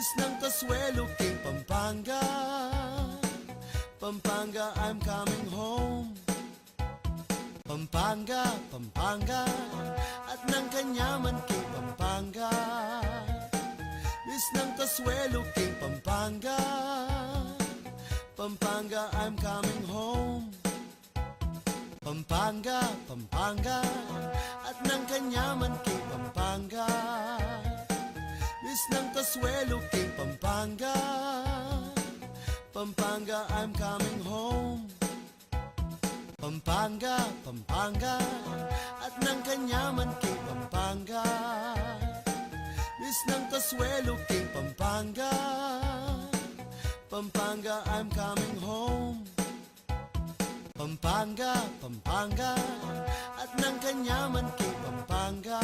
Bis ng Kasuelo kay Pampanga. Pampanga, I'm coming home. Pampanga, Pampanga, at ng kanyaman kay Pampanga. Bis ng Kasuelo kay Pampanga. Pampanga, I'm coming home. Pampanga, Pampanga, at ng kanyaman kay Pampanga. Bis ng Kasuelo kay Pampanga. Pampanga, I'm coming home. Pampanga, Pampanga, at ng kanyaman kay Pampanga. Bis ng Kasuelo kay Pampanga. Pampanga, I'm coming home. Pampanga, Pampanga, at ng kanyaman kay Pampanga.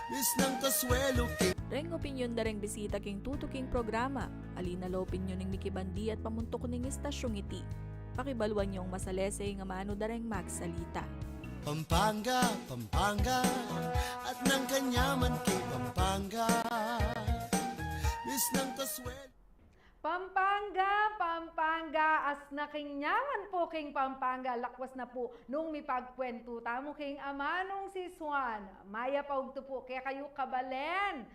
Bis ng Kasuelo kay Reng opinyon dareng bisita king tutuking programa. Alina lo opinyon ning Mickey Bandi at pamuntok ning istasyong iti. Pakibaluan niyong masalese nga mano dareng magsalita. Pampanga, Pampanga, at ng kanyaman kay Pampanga. Bis ng Kasuelo Pampanga, Pampanga, as na kinyaman po king Pampanga, lakwas na po nung mipagkwento tamo king amanong si Swan. Maya paugto po, kaya kayo kabalen.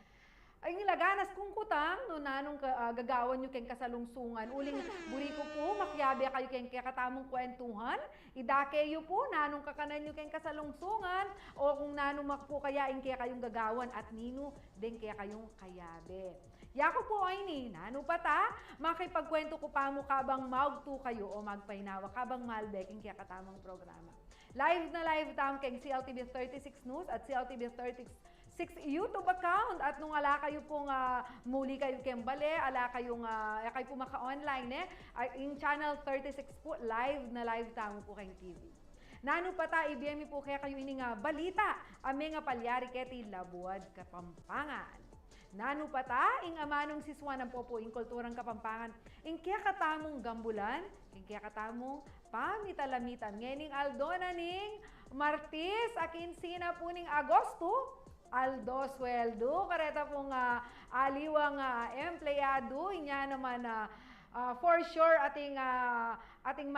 Ay nilaganas kung kutang, no nanong gagawan nyo keng kasalungsungan. Uling buri ko po, makyabe kayo keng katamong kwentuhan. Idakeyo po, nanong kakanan nyo keng kasalungsungan. O kung nanong makpo kayain kaya kayong gagawan at nino, din kaya kayong kayabe. Yako po ay ni, nano pata, makipagkwento ko pa mo kabang maugto kayo o magpainawa kabang malbeking kaya katamang programa. Live na live tam keng CLTV 36 News at CLTV 36 YouTube account at nung ala kayo pong muli kayo kembale, ala kayong kayo po maka-online yung channel 36 po, live na live tamo po kayong TV. Nano pata, ibiyemi po kaya kayo ini nga balita, ame nga palyari keti Labuad, Kapampangan. Nano pata, ing amanong si Swan ang popo, ing kulturang Kapampangan, ing kaya katamong gambulan, ing kaya katamong pamitalamitan. Ngayon Aldona ning Martis, akin sina po ning Agosto, Aldo sweldo, kareta pong aliwang empleyado, inya naman for sure ating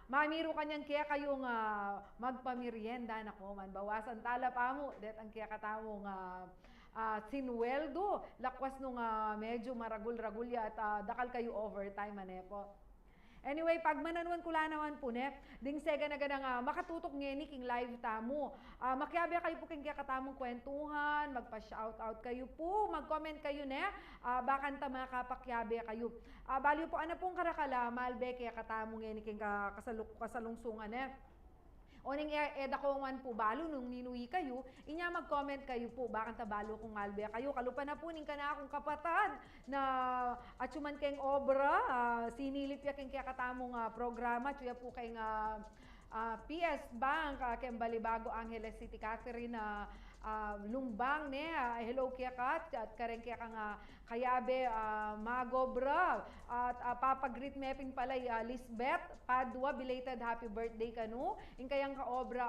mamiro kanyang kaya kayong magpamirienda na ko man. Bawasan tala pa mo, det ang kaya katamong sinweldo, lakwas nung medyo maragul-ragulya at dakal kayo overtime po. Anyway, pag mananuan kula naman po ding sega na ganang makatutok ngeni king live tamo. Makyabe kayo po king katamong kwentuhan, magpa-shoutout kayo po, mag-comment kayo bakan ta makapakyabe kayo. Baliw po ana pong karakala, malbe kaya katamong ngeni king kasalungsungan O ning edako man po balo nung ninuwi kayo, inya mag-comment kayo po, bakan tabalo kung albe kayo. Kalupa na po ning kana akong kapatad na atsuman keng obra, sinilip ya keng kaya katamong programa, tuya po keng PS Bank, keng Balibago Angeles City, Catherine Lumbang hello kaya kat, at kareng kaya kang kayabe magobra, at papagreet meping palay Lisbeth Padua, belated happy birthday kanu, ing kayang kaobra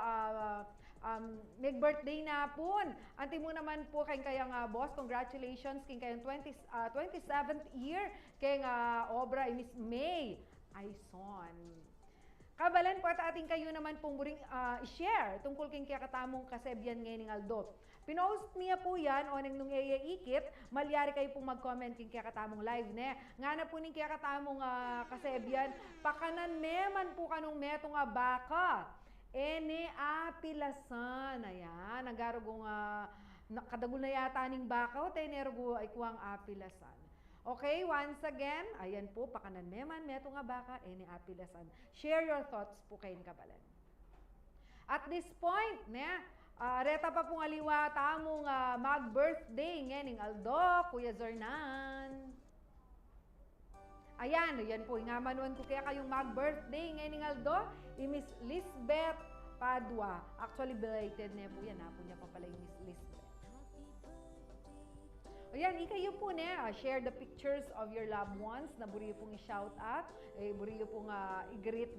may birthday na pun. Anti mo naman po kayong kayang boss, congratulations king kayong 27th year kayong obra Miss May Aison. Kabalan po at ating kayo naman pong muring share tungkol king kaya katamong kasebyan ngayon ng Aldo. Pinost niya po yan o nung ikit, malyari kayo pong mag-comment king kaya katamong live Nga na po ning kaya katamong kasebyan, pakanan meman po kanong metong baka. Ene apilasan. Ayan, nagarugong kadagul na yata ning baka o tenergo ay kuwang apilasan. Okay, once again, ayan po, pakanan meman, meto nga baka, ene apilasan. Share your thoughts po kayo kabalan. At this point, reta pa pong aliwa tamong mag-birthday ngening Aldo, Kuya Zornan. Ayan po, ingamanuan ko kaya kayong mag-birthday ngening Aldo, Miss Lisbeth Padua. Actually, belated po yan, po niya pa pala yung Miss Lisbeth. Ayan, ikayo po share the pictures of your loved ones na buriyo pong i-shout out, buriyo pong i-greet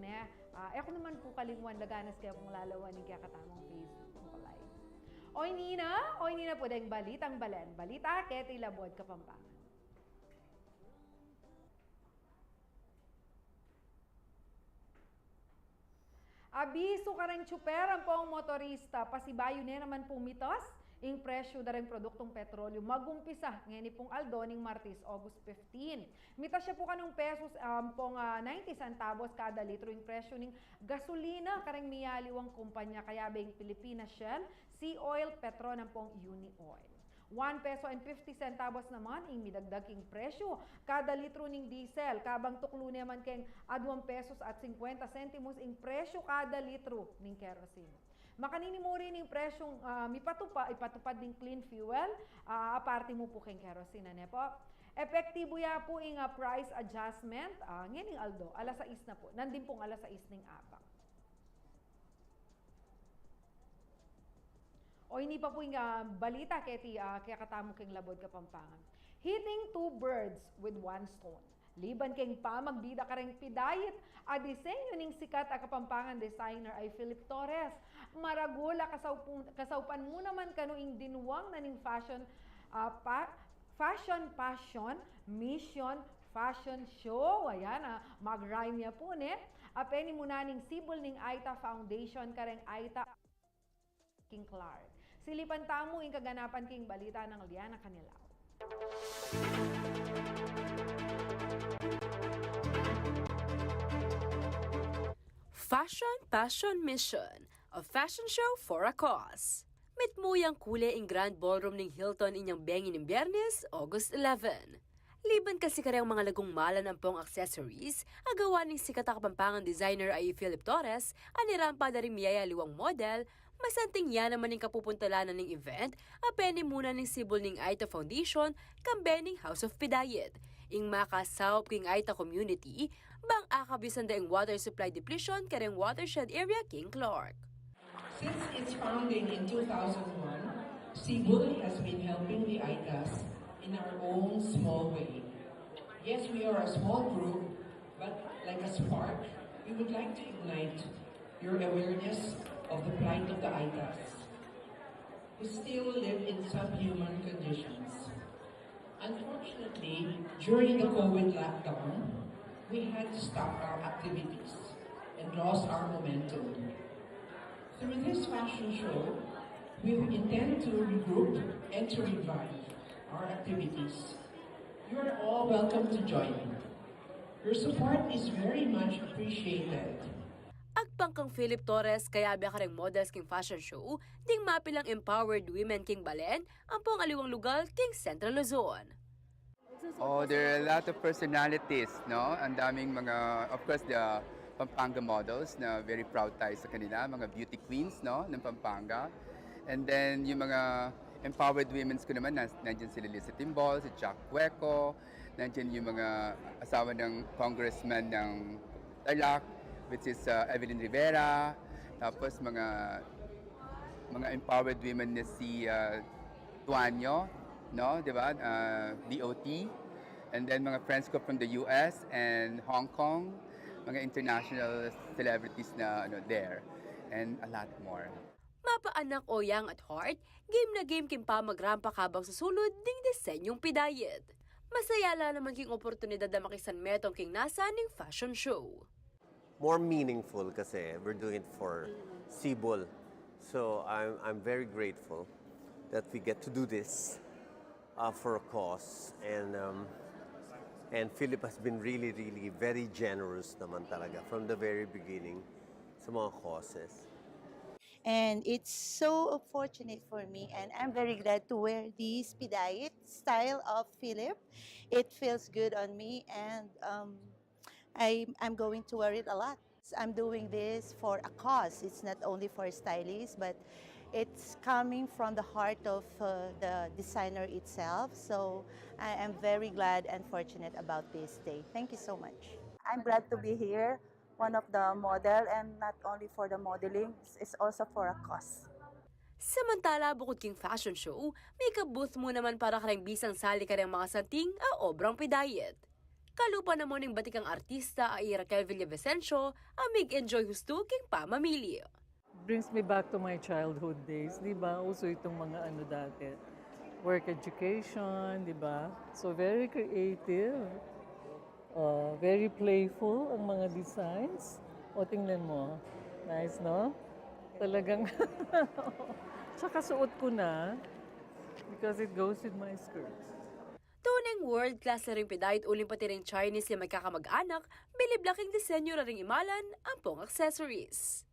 ako naman po kalingwan daganas kaya pong lalawan ni kaya katamang Facebook live. Oy Nina po dahil balitang balen. Balita keti Labuad Kapampangan. Abiso ka rin tsuperan po ang motorista, pasibayo na naman pong mitos, ing presyo da rin produktong petrolyo magumpisa ngayon pong Aldoning Martes, August 15. Mitas siya po kanong pesos pong 90 centavos kada litro ing presyo ning gasolina kareng miyaliwang kumpanya kaya bang Pilipinas Shell, Sea Oil, Petronan pong Uni Oil. 1 peso and 50 centavos naman ing midagdag ing presyo kada litro ning diesel kabang tuklo naman keng 2 pesos at 50 centimos ing presyo kada litro ning kerosene. Makanini mo rin yung presyong ipatupad ng clean fuel, aparte mo po keng kerosene na po. Epektibo ya po yung price adjustment, ngayon Aldo, alas 6 na po, nandin pong alas 6 ng abang. O hindi pa po yung balita kaya katamo keng labod Kapampangan. Hitting 2 birds with 1 stone. Liban keng pamagbida ka rin pidayit, a disenyo ning sikat a Kapampangan designer ay Philip Torres. Maragula kasaupan mo naman kanoing dinuwang na ning fashion mission fashion show. Ayan, mag-rhyme niya po ne. Apeni mo na ning sibol ning Aita Foundation kareng Aita King Clark. Silipan tamo ing kaganapan king balita ng Liana Canilao. Fashion Passion Mission, a fashion show for a cause. Mitmuyang kule ing Grand Ballroom ng Hilton inyang bengin ng Biyernes, August 11. Liban kasi karyang mga lagong malan ang pong accessories, agawa ng sikat na Kapampangan designer ay Philip Torres, anirampa na rin miyaya liwang model, masanting yan naman ng kapupuntalanan ng event, apeni muna ng sibol ng Aita Foundation, kambening House of Pidayet. Ing makasawp king Aita community, bang akabisan daing water supply depletion kareng watershed area King Clark. Since its founding in 2001, Sibul has been helping the Aitas in our own small way. Yes, we are a small group, but like a spark, we would like to ignite your awareness of the plight of the Aitas, who still live in subhuman conditions. Unfortunately, during the COVID lockdown, we had to stop our activities and lost our momentum. Through this fashion show, we intend to regroup and to revive our activities. You are all welcome to join. Your support is very much appreciated. Agpangkang Philip Torres kaya biya kareng models king fashion show, ding mapilang empowered women king Balen, ang pong aliwang lugar king Central Luzon. Oh, there are a lot of personalities, no? Ang daming mga, of course, the Pampanga models na very proud tayo sa kanila, mga beauty queens, no, ng Pampanga. And then yung mga empowered women ko naman, nandiyan si Lisa Timbol, si Jack Cueco, nandiyan yung mga asawa ng congressman ng Tarlac, which is Evelyn Rivera, tapos mga empowered women na si Tuanyo, no, di ba? DOT, and then mga friends ko from the US and Hong Kong, mga international celebrities na there, and a lot more. Mapaanak o young at heart, game na game king pa magrampa kabang susulod ding disenyong pidayet. Masayala naman king oportunidad na makisanmetong king nasa ning fashion show. More meaningful kasi we're doing it for Sibol. So I'm very grateful that we get to do this for a cause, and Philip has been really very generous naman talaga from the very beginning sa mga causes. And it's so fortunate for me, and I'm very glad to wear this Pidayet style of Philip. It feels good on me, and I'm going to wear it a lot. I'm doing this for a cause. It's not only for stylists, but it's coming from the heart of the designer itself. So I am very glad and fortunate about this day. Thank you so much. I'm glad to be here, one of the model, and not only for the modeling, it's also for a cause. Samantala, bukod king fashion show, may kabooth mo naman para karang bisang sali ka ng mga santing a obrang pidayet. Kalupa na mo ning batikang artista ay Raquel Villavicencio, amig enjoy husto king pamamili. Brings me back to my childhood days, di ba? Uso itong mga dati. Work education, di ba? So very creative. Very playful ang mga designs. O tingnan mo, Nice, no? Talagang, tsaka suot ko na because it goes with my skirts. Tuneng world-class na rin pidayit uling pati rin Chinese na magkakamag-anak, biliblak ang disenyo na ring imalan ang pong accessories.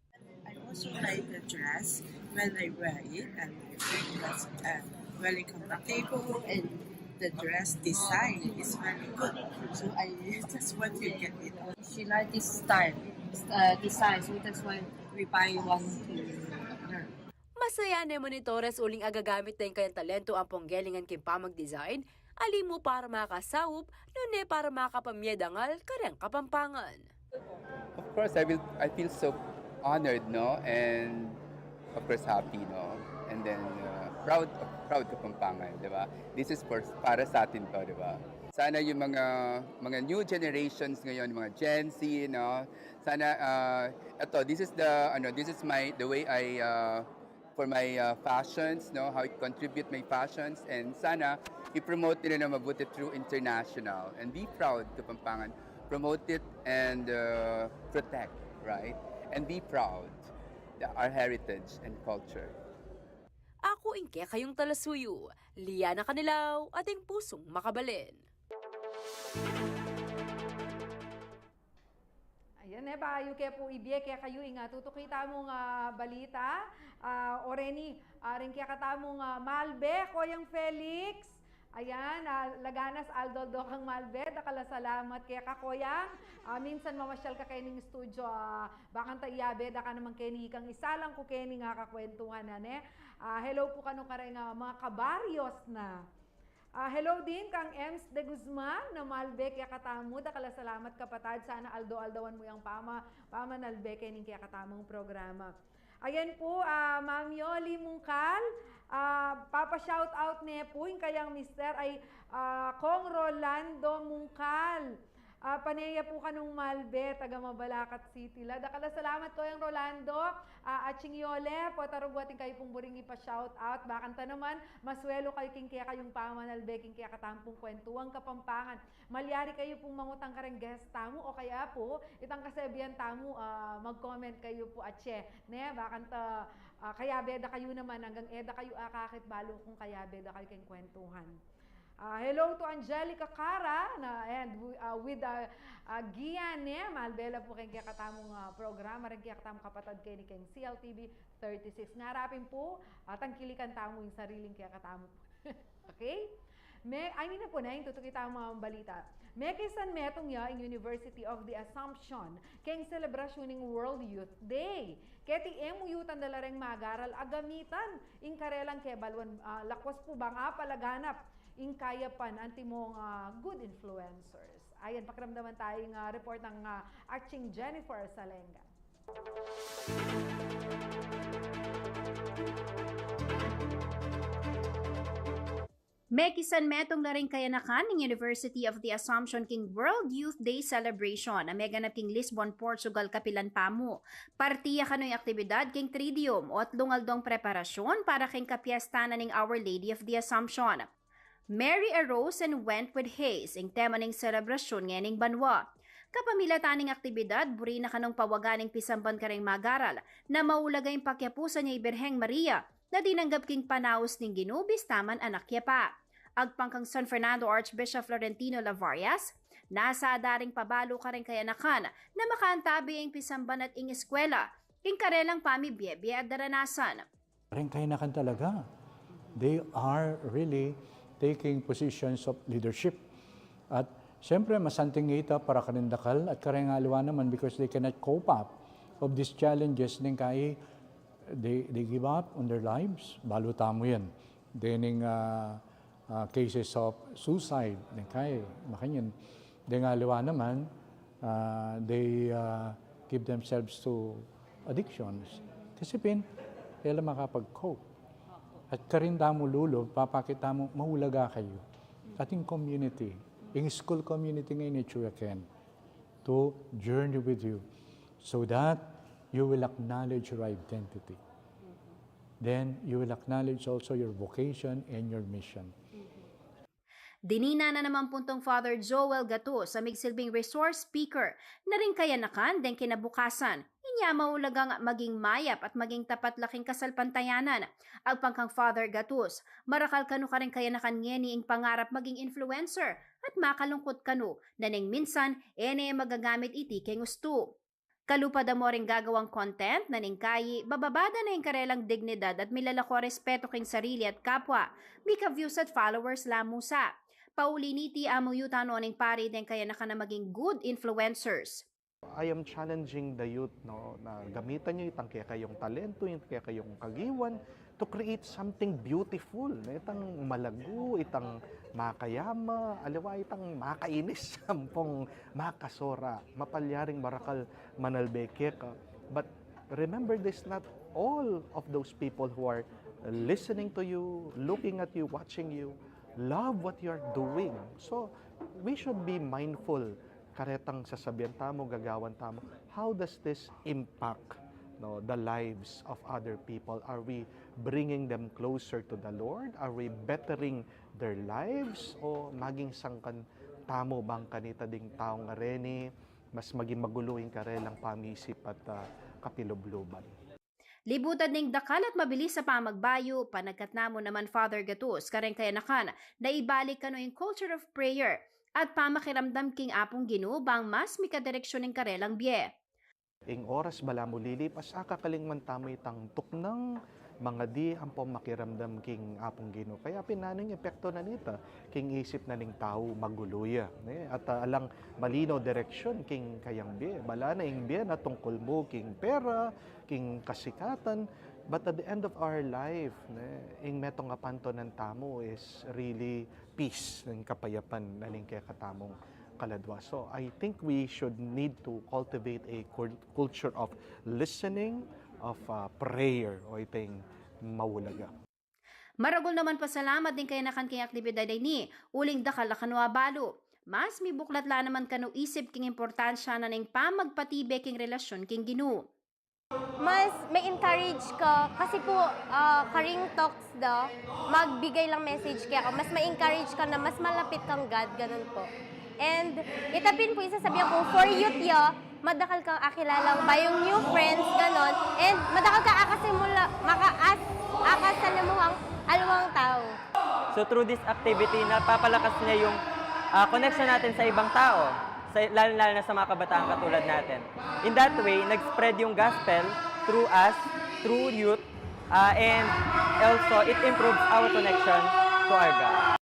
I also like the dress when I wear it, and I think that's very comfortable, and the dress design is very good. So I just want to get it. She like this style, design, so that's why we buy one to her. Masaya na monitores uling agagamit na yung kayang talento ang ponggelingan kay pamag-design, ali mo para makasawop, nune para makapamyedangal karang kapampangan. Of course, I feel so honored, no? And of course happy, no? And then proud Kapampangan, di ba? This is para sa atin to, di ba? Sana yung mga new generations ngayon, mga Gen Z, no? Sana this is the way I for my fashions, no? How I contribute my fashions, and sana i-promote nila na mabuti through international, and be proud Kapampangan, promote it and protect, right? And be proud our heritage and culture. Ako ingke kayong talasuyo, Liana Canilaw, ating pusong makabalin. Ayan bayo kaya po ibye kaya kayo nga tutukita mong balita. Oreni, rin kaya kata mong Malbe, Koyang Felix. Ayan, laganas Aldo kang Malbe, dakala salamat kaya kakoyang. Minsan mamasyal ka kayo ng studio, bakang taiyabe, daka naman kayo ni kang isalang ko kayo nga kakwentuhan na ne. Hello po kano ka rin mga kabaryos na. Hello din kang Ems de Guzman na Malbe kaya katamu, dakala salamat kapatad, sana aldawan mo yung pamanalbe kayo ng kaya katamong programa. Ayan po, Ma'am Yoli Mungkal, papa-shout out ne po yung kayang mister ay Kong Rolando Mungkal. Paneya po kanong Malbe, taga Mabalacat City. Dakala salamat ko yung Rolando. At Yole, po tarugwating kayo pong buring ipa-shout out. Bakanta naman, maswelo kayo king kaya kayong pamanalbe, king kaya katampong kwentuang Kapampangan. Malyari kayo pong mangutang kareng guest tamu o kaya po, itang kasebian tamu, mag-comment kayo po at ne, bakanta, kaya beda kayo naman, hanggang eda kayo akakit balo kung kaya beda kayo king kwentuhan. Hello to Angelica Cara and with Gian Malbela po kayong katamong programa, rin kaya katamong kapatad kayo ni King CLTV 36. Ngarapin po, tangkilikan tamo yung sariling kaya katamo po. Okay? Ay na po na yung tutukita mga balita. May kisan metong ya in University of the Assumption kayong selebrasyon ng World Youth Day. Keti emuyutan dalareng magaral agamitan in karelang kebalwan lakwas po ba nga palaganap in kayapan anti mong good influencers. Ayan, pakiramdaman tayong report ng Arching Jennifer Salenga. Mekisan metong na rin kayanakan ng University of the Assumption king World Youth Day Celebration na meganap king Lisbon, Portugal kapilan pamo. Partiya kano'y aktibidad king Tridium o at lungaldong preparasyon para king kapiestanan ng Our Lady of the Assumption. Mary arose and went with haste ang tema ng selebrasyon ngayon banwa. Kapamilataning aktibidad, buri na kanong pawaganing pisamban ka ring magaral na maulagay ang pakyapusan niya Iberheng Maria na dinanggap king panaos ning ginubis taman anak niya pa. Agpangkang San Fernando Archbishop Florentino Lavarias, nasa daring pabalo ka rin kayanakan na makaantabi ang pisamban at ing eskwela, king karelang pamibiyebye at daranasan. Rin kayanakan talaga. They are really taking positions of leadership. At siyempre, masanting ita para kanindakal at karengaliwa naman because they cannot cope up of these challenges ning kay they give up on their lives. Baluta mo yan. Dening cases of suicide ning kay makanyan. Dengaliwa naman, they give themselves to addictions. Kasi kailan makapag-cope. At karinda mo lulo, papakita mo, mahulaga kayo. Ating community, yung school community ngayon ni Chuyaken, to journey with you so that you will acknowledge your identity. Then you will acknowledge also your vocation and your mission. Dinina na naman puntong Father Joel Gato sa migsilbing resource speaker na rin kayanakan din kinabukasan Inya maulagang maging mayap at maging tapat laking kasalpantayanan. Ang pangkang Father Gatus, marakal kanu ka rin kaya nakanyeni ing pangarap maging influencer at makalungkot kanu na ning minsan ene magagamit iti kay gusto. Kalupad mo rin gagawang content na ning kayi, bababada na yung karelang dignidad at milalako respeto king sarili at kapwa, mika views at followers lamusa. Pauliniti amo yutano ning pari din kaya naka na maging good influencers. I am challenging the youth na gamitan nyo itang kaya kayong talento, yung kaya kayong kagiwan to create something beautiful. Itang malago, itang makayama, alawa itang makainis, sampong makasora, mapalyaring marakal manalbeke ka. But remember this, not all of those people who are listening to you, looking at you, watching you, love what you're doing. So we should be mindful karetang sasabihan tamo, gagawan tamo, how does this impact the lives of other people? Are we bringing them closer to the Lord? Are we bettering their lives? O maging sangkan tamo bang kanita ding taong areni, mas maging maguluhin karelang pamisip at kapilobloban? Libutan ning dakal at mabilis sa pamagbayo, panagkat namo naman Father Gatus, kareng kaya nakan, na ibalik kano yung culture of prayer, at pamakiramdam king apong Ginoo bang mas mikadireksyon ng karelang biye. Ing oras bala mo lilipas, kakalingman tamo itang tuknang mga di ang makiramdam king apong Ginoo. Kaya pinaning epekto na nita, king isip na ning tao maguluya. At alang malino direksyon king kayang biye. Bala na ing biye na tungkol mo king pera, king kasikatan. But at the end of our life, ing metong apanto ng tamo is really peace, ng kapayapan na ning kaya katamong kaladwa. So I think we should need to cultivate a culture of listening, of prayer, o iting mawulaga. Maragol naman pasalamat din kaya nakan king aktibidad ni uling dakal kanwa balo. Mas mi buklat la naman kanu isip king importansya na ning pamagpatibe king relasyon king Ginoo. Mas may encourage ka kasi po karing talks magbigay lang message kaya ako, mas ma-encourage ka na mas malapit kang God, ganun po. And itapin po isasabihan ko, for youth madakal kang akilalang bayong new friends, ganun. And madakal ka akasimula, akasalamuhang alawang tao. So through this activity, napapalakas niya yung connection natin sa ibang tao. Lalo na sa mga kabataan katulad natin. In that way, nag-spread yung gospel through us, through youth, and also it improves our connection to our God.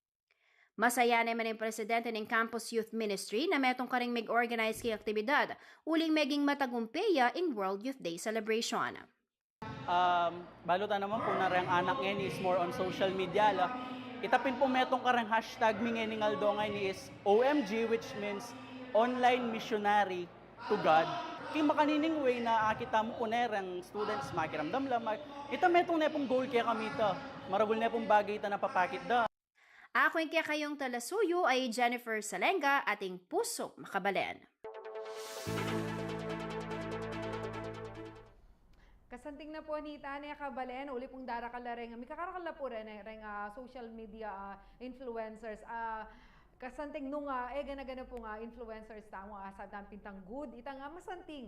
Masaya naman yung presidente ng Campus Youth Ministry na metong karing mag-organize kay aktibidad, uling meging matagumpeya in World Youth Day celebration. Balutan naman po na rin anak ngayon is more on social media. Itapin po metong karang hashtag mingeningal dongay ni is OMG, which means online missionary to God. Kaya makanining way na kita mo po nerang students makiramdam lang. Ito metong nepong goal kaya kami ito. Maragul nepong bagay ito na papakit da. Ako yung kaya kayong talasuyo ay Jennifer Salenga, ating puso makabalen. Kasanting na po ni Tanya Kabalen, uli pong darakala rin. May kakarakala po rin social media influencers. Kasanting nung gana-gana po influencers tamo sa pintang good itang masanting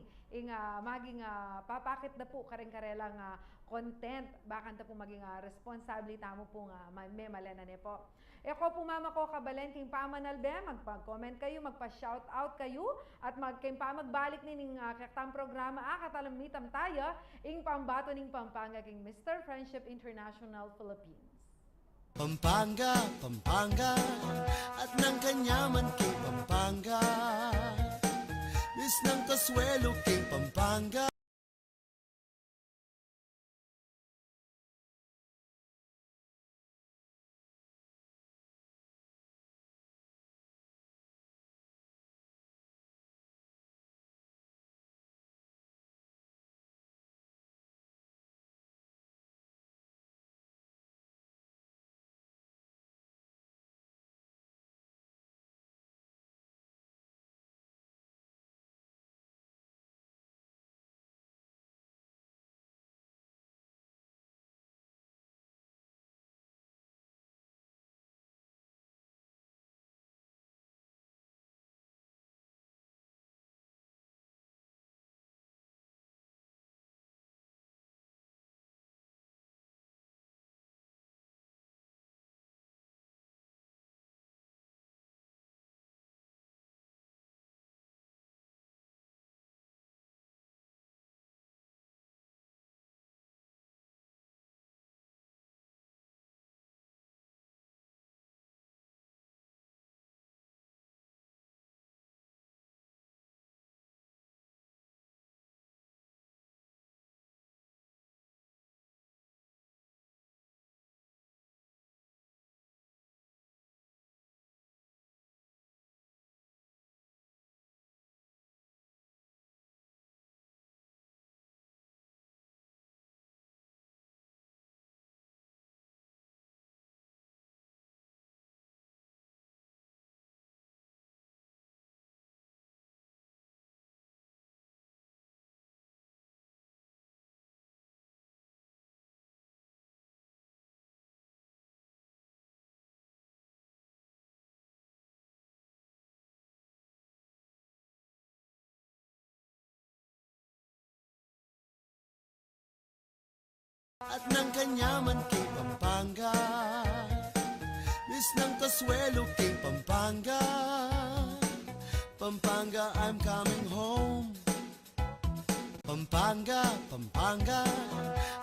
maging papakit na po kareng-karelang content bakan ta po maging responsable tamo po may malena ne po. Eko po mama ko Kabalen king pamanalbe magpag-comment kayo, magpa-shout out kayo at magbalik ning kaktang programa katalamitam tayo ing pambato ning Pampanga king Mr. Friendship International Philippines. Pampanga, Pampanga, at ng kanyaman kay Pampanga. Bis ng kaswelo kay Pampanga. at ng kanyaman kay Pampanga. Miss ng Kasuelo kay Pampanga. Pampanga, I'm coming home. Pampanga, Pampanga,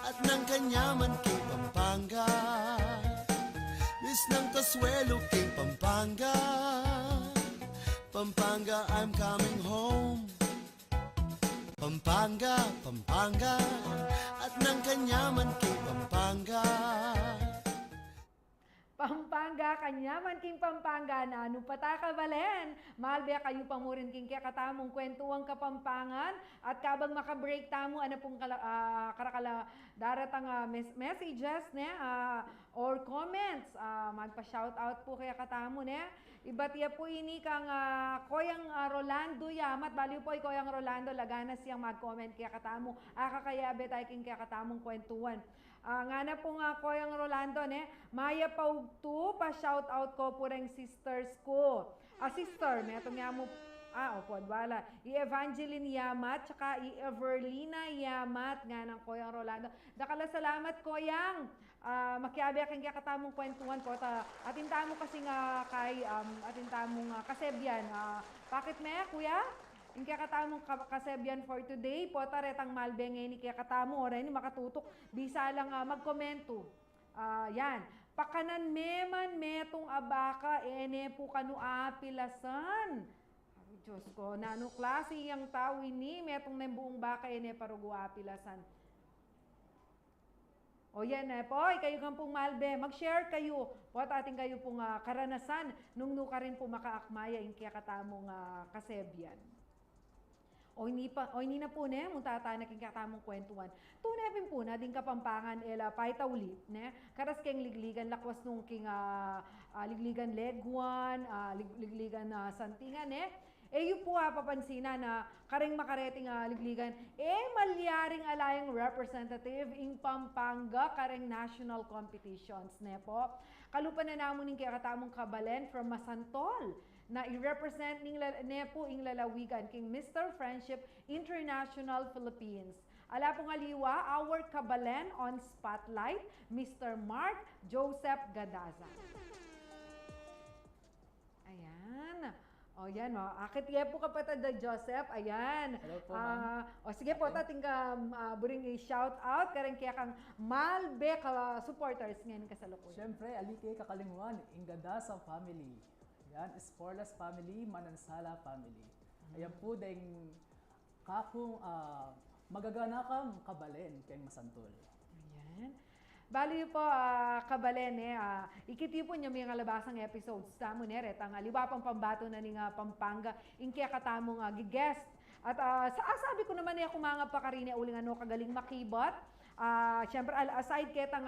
at ng kanyaman kay Pampanga. Miss ng Kasuelo kay Pampanga. Pampanga, I'm coming home. Pampanga, Pampanga, at ng kanyaman kay Pampanga. Pampanga, kanyaman king Pampanga, na ano pataka balen. Malbe kayo pamurin king kaya katamong kwentuang Kapampangan. At kabang makabreak tamo, ano pong karakala daratang messages ne, or comments. Magpa-shoutout po kaya katamo ne. Iba't iya po ini kang Koyang Rolando Yamat. Baliw po Koyang Rolando, lagana siyang mag-comment kaya katamo. Kakayabe tayo king kaya katamong kwentuan. Nga na po nga Koyang Rolando ne, Maya Paugtu, pa-shoutout ko po rin sisters ko. Sister, neto nga mo, opo, wala. I-Evangeline Yamat, tsaka i-Everlina Yamat, nga ng Koyang Rolando. Dakala salamat, Koyang. Makiabi aking kakatamong kwentuhan po. Atintamo kasi nga kay, atintamo nga kasebyan. Bakit me, kuya? Yung kakatamong kasebyan for today, po taretang malbeng ni kakatamo, oray ni makatutok, bisa lang magkomento. Yan. Pakanan meman metong abaka, ene po kanu apilasan. Ay, Diyos ko, nano klase yung tao ini, metong buong baka, ene parugo apilasan. O yan po, kayo kang pong malbe, mag-share kayo, po at ating kayo pong karanasan, nung ka rin po makaakmaya yung kakatamong kasebyan. O hindi na po ne, muntata na king katamong kwentuhan. Tunepin po na, din Kapampangan, ela paitawli, ne? Karas keng ligligan, lakwas nung king ligligan Leguan, ligligan Santingan, ne? Yun po papansina na karing makareting ligligan, malyaring alayang representative in Pampanga, karing national competitions, ne po? Kalupan na namon ning katamong kabalen from Masantol, na i-represent ning nepo ing lalawigan king Mr. Friendship International Philippines. Ala pong aliwa, our kabalen on spotlight, Mr. Mark Joseph Gadaza. Ayan. O yan o. Akit po kapatid na Joseph. Ayan. Hello po, ma'am. O sige po, tating ka buring i-shout out. Karang kaya kang Malbe supporters ngayon kasalukuyan. Siyempre, alike kakalingwan, Ingadasa family. Yan, Sporlas family, Manansala family. Ayan po ding kakong magagana kang kabalen kay Masantol. Ayan. Bali po, kabalen ikiti po niya may alabasang episodes tamo ne, retang liwapang pambato na ning Pampanga, inke katamong gigest. At sabi ko naman ako mga pakarini uling ano kagaling makibot. Siyempre, aside ketang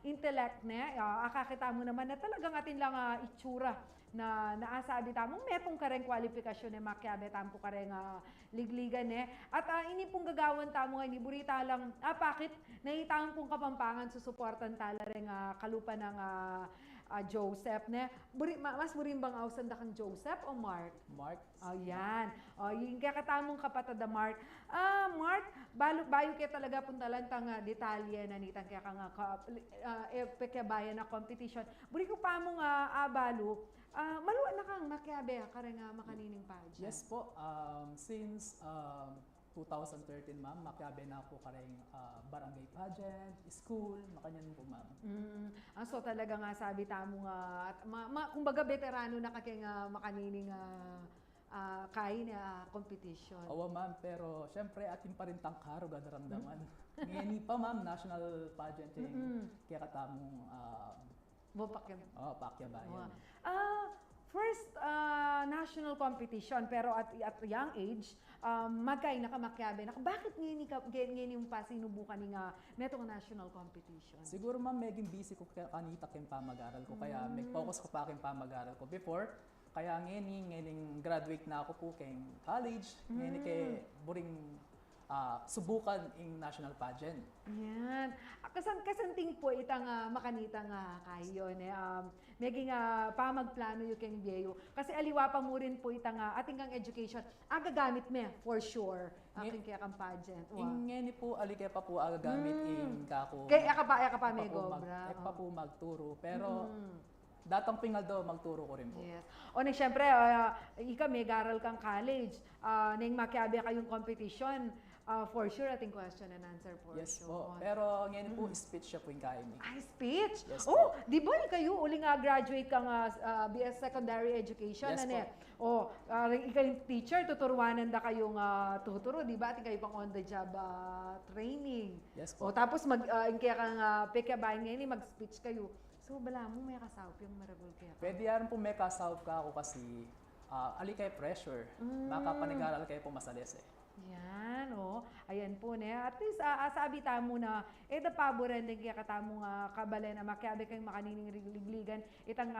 intellect ne, akakita mo naman na talagang atin lang itsura na naasabi tamong metong kareng kwalifikasyon ne makiabe tampo kareng ligligan ne. At ini pong gagawan tamo nga, burita lang, pakit naitaan pong Kapampangan susuportan tala rin kalupa ng Joseph ne. Mas burimbang ausan da kang Joseph o Mark? Mark. Yan. Yung kakatamong kapatid na Mark. Mark, bayo kaya talaga puntalan tang detalye na nitang kaya kang pekabayan na competition. Buri ko pa mong abalo, maluan na kang makiabe kareng makanining pageant. Yes po. Since 2013, ma'am, makiabe na po kareng barangay pageant, school, makanyan po, ma'am. So talaga nga sabi tamo nga, kumbaga veterano na kakeng makanining kain competition. Awa, ma'am, pero syempre atin pa rin tangkaro gadaramdaman. Ngayon pa, ma'am, national pageant yung kaya katamong Pakyabayan. First national competition, pero at young age, magkay nakamakyabe. Bakit ngayon yung pasinubukan ng metong national competition? Siguro, ma'am, meging busy ko kanita kayong pamag-aral ko. Kaya may focus ko pa kayong pamag-aral ko before. Kaya ngayon graduate na ako po kayong college. Ngayon kay buring subukan in national pageant. Yan. Kasanting po itang makanitang kayo ne. Meging pamagplano yung keng biyeyo. Kasi aliwa pa mo rin po itang ating kang education. Agagamit me for sure. Aking kaya kang pageant. Wow. Ingeni po alikay pa po agagamit in kako. Kaya ka pa mego, bra. Pa po magturo. Pero datang pingal daw magturo ko rin po. Yes. O na syempre, ika may garal kang college. Nang makiabi kayong competition. For sure, ating question and answer po. Yes po. Pero ngayon po, speech siya po yung kaya niya. Ay, speech? Yes Oh, di ba kayo uling graduate kang BS Secondary Education? Yes ano po. Ikaw yung teacher, tuturuanan da kayong tuturo, di ba? Ating kayo pang on-the-job training. Yes po. O tapos, kaya kang pekabayan ngayon, mag-speech kayo. So, bala mo, may kasawap yung maragol kaya. Pwede yan po may kasawap ka ako kasi alikay pressure. Baka panigaral kayo po masalis eh. Yan, ayan po ne. At least, sabi tamo na, da paboran din kaya katamo kabalen na makiabi kayong makanining ligligan, itang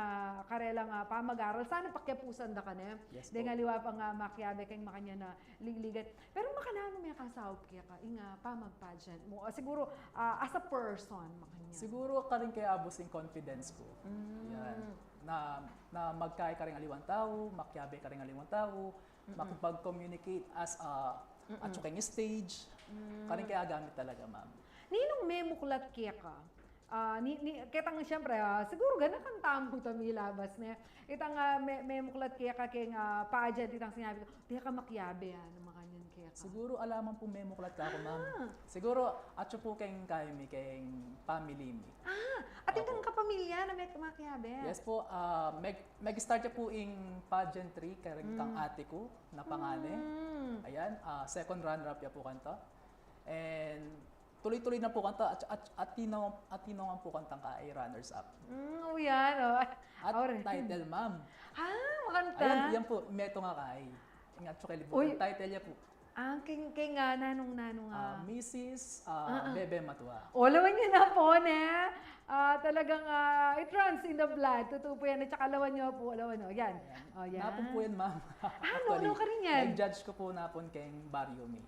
karelang pamag-aral. Sana pakyapusan da ka ne. Yes, Dahil liwa pang makiabi kayong makanya na ligligan. Pero makanano may kasawap kaya ka, pamag-pageant mo. Siguro, as a person, makanya. Siguro ka rin kaya abusing confidence ko. Yan. Na magkaya ka rin aliwang tao, makiabi ka rin aliwang tao, makipag-communicate as at yung stage. Karing kaya gamit talaga, ma'am. Ninong may muklat kaya ka? Kitang siyempre, siguro gana kang tamo tamilabas na. Itang may muklat kaya ka kaya pageant, itang sinabi ko, di ka makiyabe makanyan kaya ka. Siguro alaman po may muklat ka ako, ma'am. Siguro at po kayong kayong family mi. At itang kapamilya na may makiyabe. Yes po, mag-start po in pageantry karing kang ate ko na pangane. Ayan, second runner-up ya po kanta. And tuloy-tuloy na po kanta at tinaw po kantang ka ay runners-up. Yan, At title, ma'am. Makanta? Ayan, yan po, meto nga kay. Ingat so kalibutan. Title niya po. King nanong Mrs. Bebe Matua. Lawan niyo na po, ne? Talagang it runs in the blood. Totoo po yan. At saka lawan niyo po. Lawan niyo. Yan. Yan. Napon po yan, ma'am. No ka rin yan? Nag-judge ko po napon kayong Barrio Mi.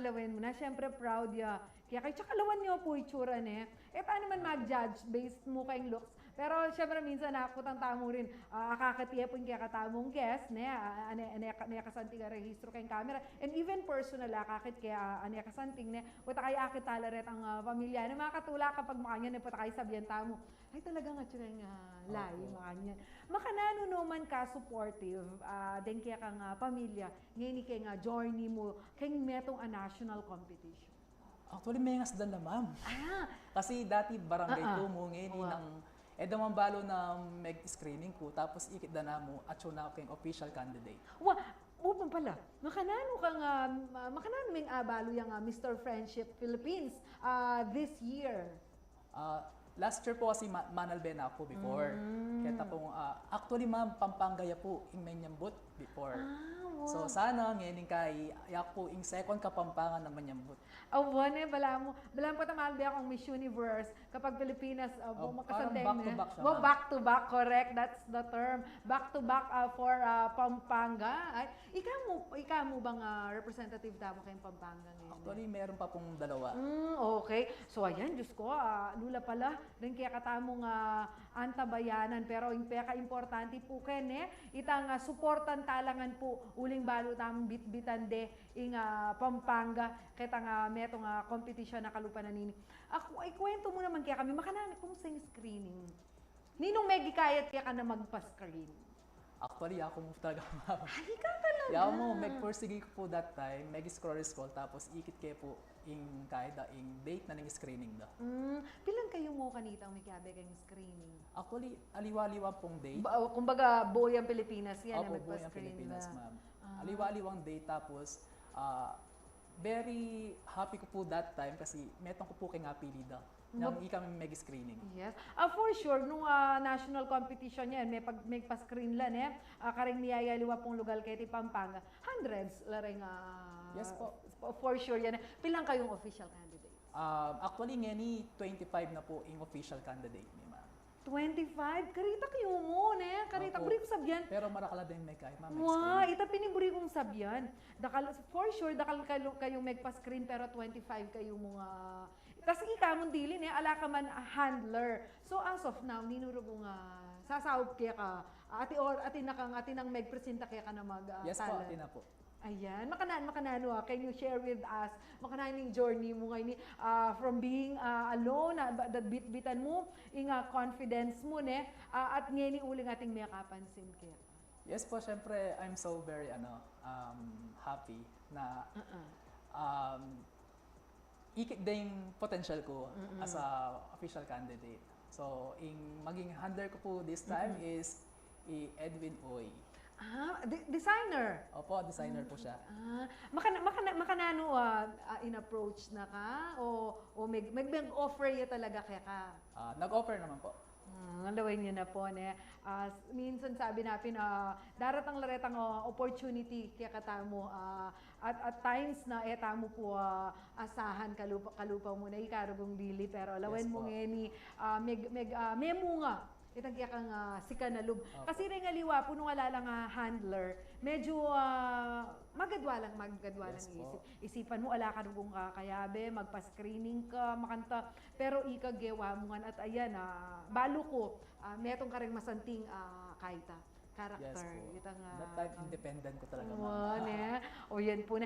Lawan mo na. Siyempre, proud ya. Kaya kayo, tsaka lawan niyo po itsura, ne? Paano man mag-judge based mo kayong looks? Pero siyempre minsan nakakutang tamo rin, akakatiya po yung kaya katamong guest, ane kasanting rehistro kayong camera, and even personal, akakit kaya ane kasanting, puta kayo akit talaret ang pamilya, na makatula kapag makanya, puta kayo sabihan tamo, ay talaga nga siya yung lahi, makanya. Makanano naman ka supportive, din kaya kang pamilya, ngayon kaya nga journey mo, kayong metong a national competition. Actually, may ngasdan na, ma'am. Kasi dati barangay ko mo, ngayon ng damang balo na mag-screening ko, tapos ikit na mo at yun na akong official candidate. Upang pala, makanano may balo yung Mr. Friendship Philippines this year? Last year po kasi Manalbena ako before. Kaya tapong, actually ma'am, Pampangaya po, in Manyambut before. So sana ngayon kay yak po ing second kapampangan ng Manyambut. Bala mo pa tamalbi akong Miss Universe kapag Pilipinas, makasanteng back-to-back siya, ma'am. Back to back, correct, that's the term. Back to back for Pampanga. Ay, ikaw mo bang representative tamo kayong Pampanga ngayon? Actually, meron pa pong dalawa. Okay. So ayan, Diyos ko, lula pala, rin kaya katamong antabayanan, pero yung peka-importante po itang suportan talangan po, uling balo tamong bitbitan de, ing Pampanga, kitang metong competition na kalupa na nini. Ay, kwento mo naman kaya kami, makanani kung sa screening. Ninong megi kayat kaya ka na magpa-screen? Actually, ako mo talaga, ma'am. Ay, ikaw talaga? Yaw mo, mag-persige ko po that time, mag-scroll, tapos ikit kayo po ing kahit ing date na ng screening da. Pilan kayo mo kanita may kabe kayong screening? Actually, aliwa-aliwang pong date. Kumbaga, buo yung Pilipinas yan na Opo, buo yung magpa-screen Pilipinas, na. ma'am. Aliwa-aliwang date, tapos very happy ko po that time kasi metong ko po kay nga pili da. Nang ikami mag-screening. Yes. For sure, nung national competition yan, may pa-screen lang karing niyayaliwa pong lugar kay Pampanga. Hundreds, laring yes po. For sure yan. Pilang kayong official candidate? Actually, ngani 25 na po yung official candidate ni ma'am. 25? Karita kayo mo, ne? Karita, Opo. buri ko sabyan. Pero marakala din may kay ma'am. Wow, ita piniburi kong sabyan. For sure, dakal kayong magpa-screen pero 25 kayo mga... Tapos ika mong dili, ne? Ala ka man handler. So as of now, ninuro kong sasawag kaya ka. Ati nang magpresenta kaya ka na Yes po, ati na po. Ayan, makanano, can you share with us, makanano yung journey mo ngayon, from being alone, that bit-bitan mo, yung confidence mo, ne, at ngayon uling ating may kapansin kaya. Yes po, syempre, I'm so very happy na ikit din potential ko as a official candidate. So, maging handler ko po this time is Edwin Oy. Designer? Opo, designer po siya. Makanano in-approach na ka? O mag-offer ya talaga kaya ka? Nag-offer naman po. Alawin nyo na po, ne? Minsan sabi natin, daratang laretang opportunity kaya katamo. At times na etamo po asahan kalupa mo na ikarugong dili. Pero alawin mo ngeni, may munga. Itang kaya kang sika na lub. Kasi rin nga liwa po nung wala lang handler, medyo magadwalang isipan mo, ala ka nung kayabe, magpa-screening ka, makanta, pero ikagewa mo nga at ayan, balo ko, metong ka rin masanting kaita. Character. Yes po. That time, independent ko talaga. O yan po na.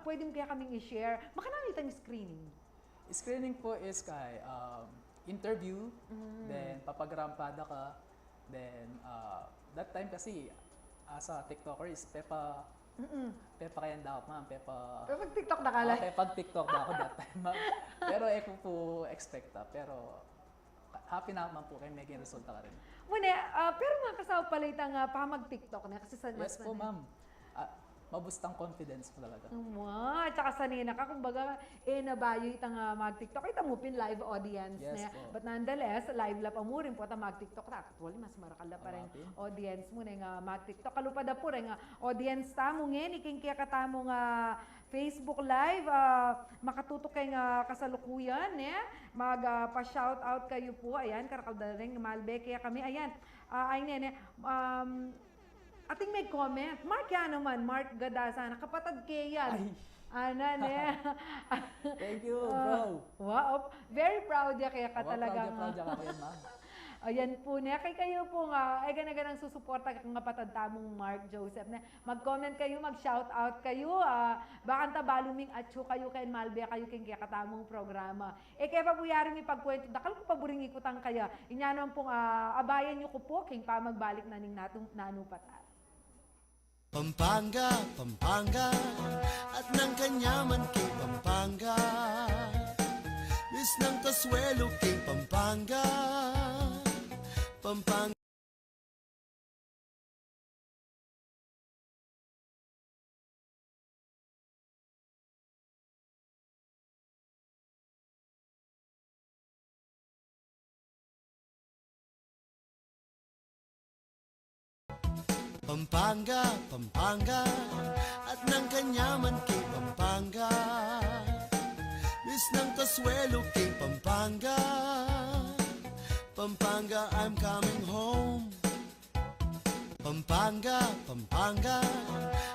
Pwede mo kaya kaming i-share. Makanakita yung screening? Screening po is kay interview, then papagrampada ka, then that time kasi as a TikToker is Pepa kayan daw ma'am, Pag TikTok na kala? Pag TikTok na ako that time ma'am. Pero ko po expecta, pero happy naman po kay may resulta ka rin. Muna, pero makasaw pala itang pamag-TikTok na kasi sa Yes po ma'am. Mabustang confidence po talaga. Wow, tsaka sanina ka, kumbaga, nabayo itang mag-TikTok. Ita mo pin live audience yes, na. But nonetheless, live la pa mo rin po ita mag-TikTok. Actually, mas marakal na pa rin audience mo na mag-TikTok. Kalupada po rin audience tamo ngayon. Iking kaya katamo nga Facebook Live. Makatutok kay nga kasalukuyan. Pa-shoutout kayo po. Ayan, karakal rin. Malbe kaya kami. Ayan. Ay nene. Ating may comment. Mark yan naman. Mark Gadasana. Kapatad kayan. Ana, ne? Thank you, bro. Wow. Very proud ya kaya ka talaga. Proud ya ka yan, ma'am. Ayan po na. Kay kayo po nga, ay ganaganang susuporta kang kapatad tamong Mark Joseph. Mag-comment kayo, mag-shoutout kayo. Bakanta baluming atyo kayo kay Malbe kayo kay kaya katamong programa. Kaya pa po yari may pagkwento. Dakal ko paburing ikutang kaya. Inya naman pong abayan nyo ko po king pa magbalik na ning nanupatas. Pampanga, Pampanga, at ng kanyaman kay Pampanga. Bis ng kaswelo kay Pampanga, Pampanga. Pampanga, Pampanga, at ng kanyaman kay Pampanga. Bis ng kaswelo kay Pampanga, Pampanga, I'm coming home. Pampanga, Pampanga,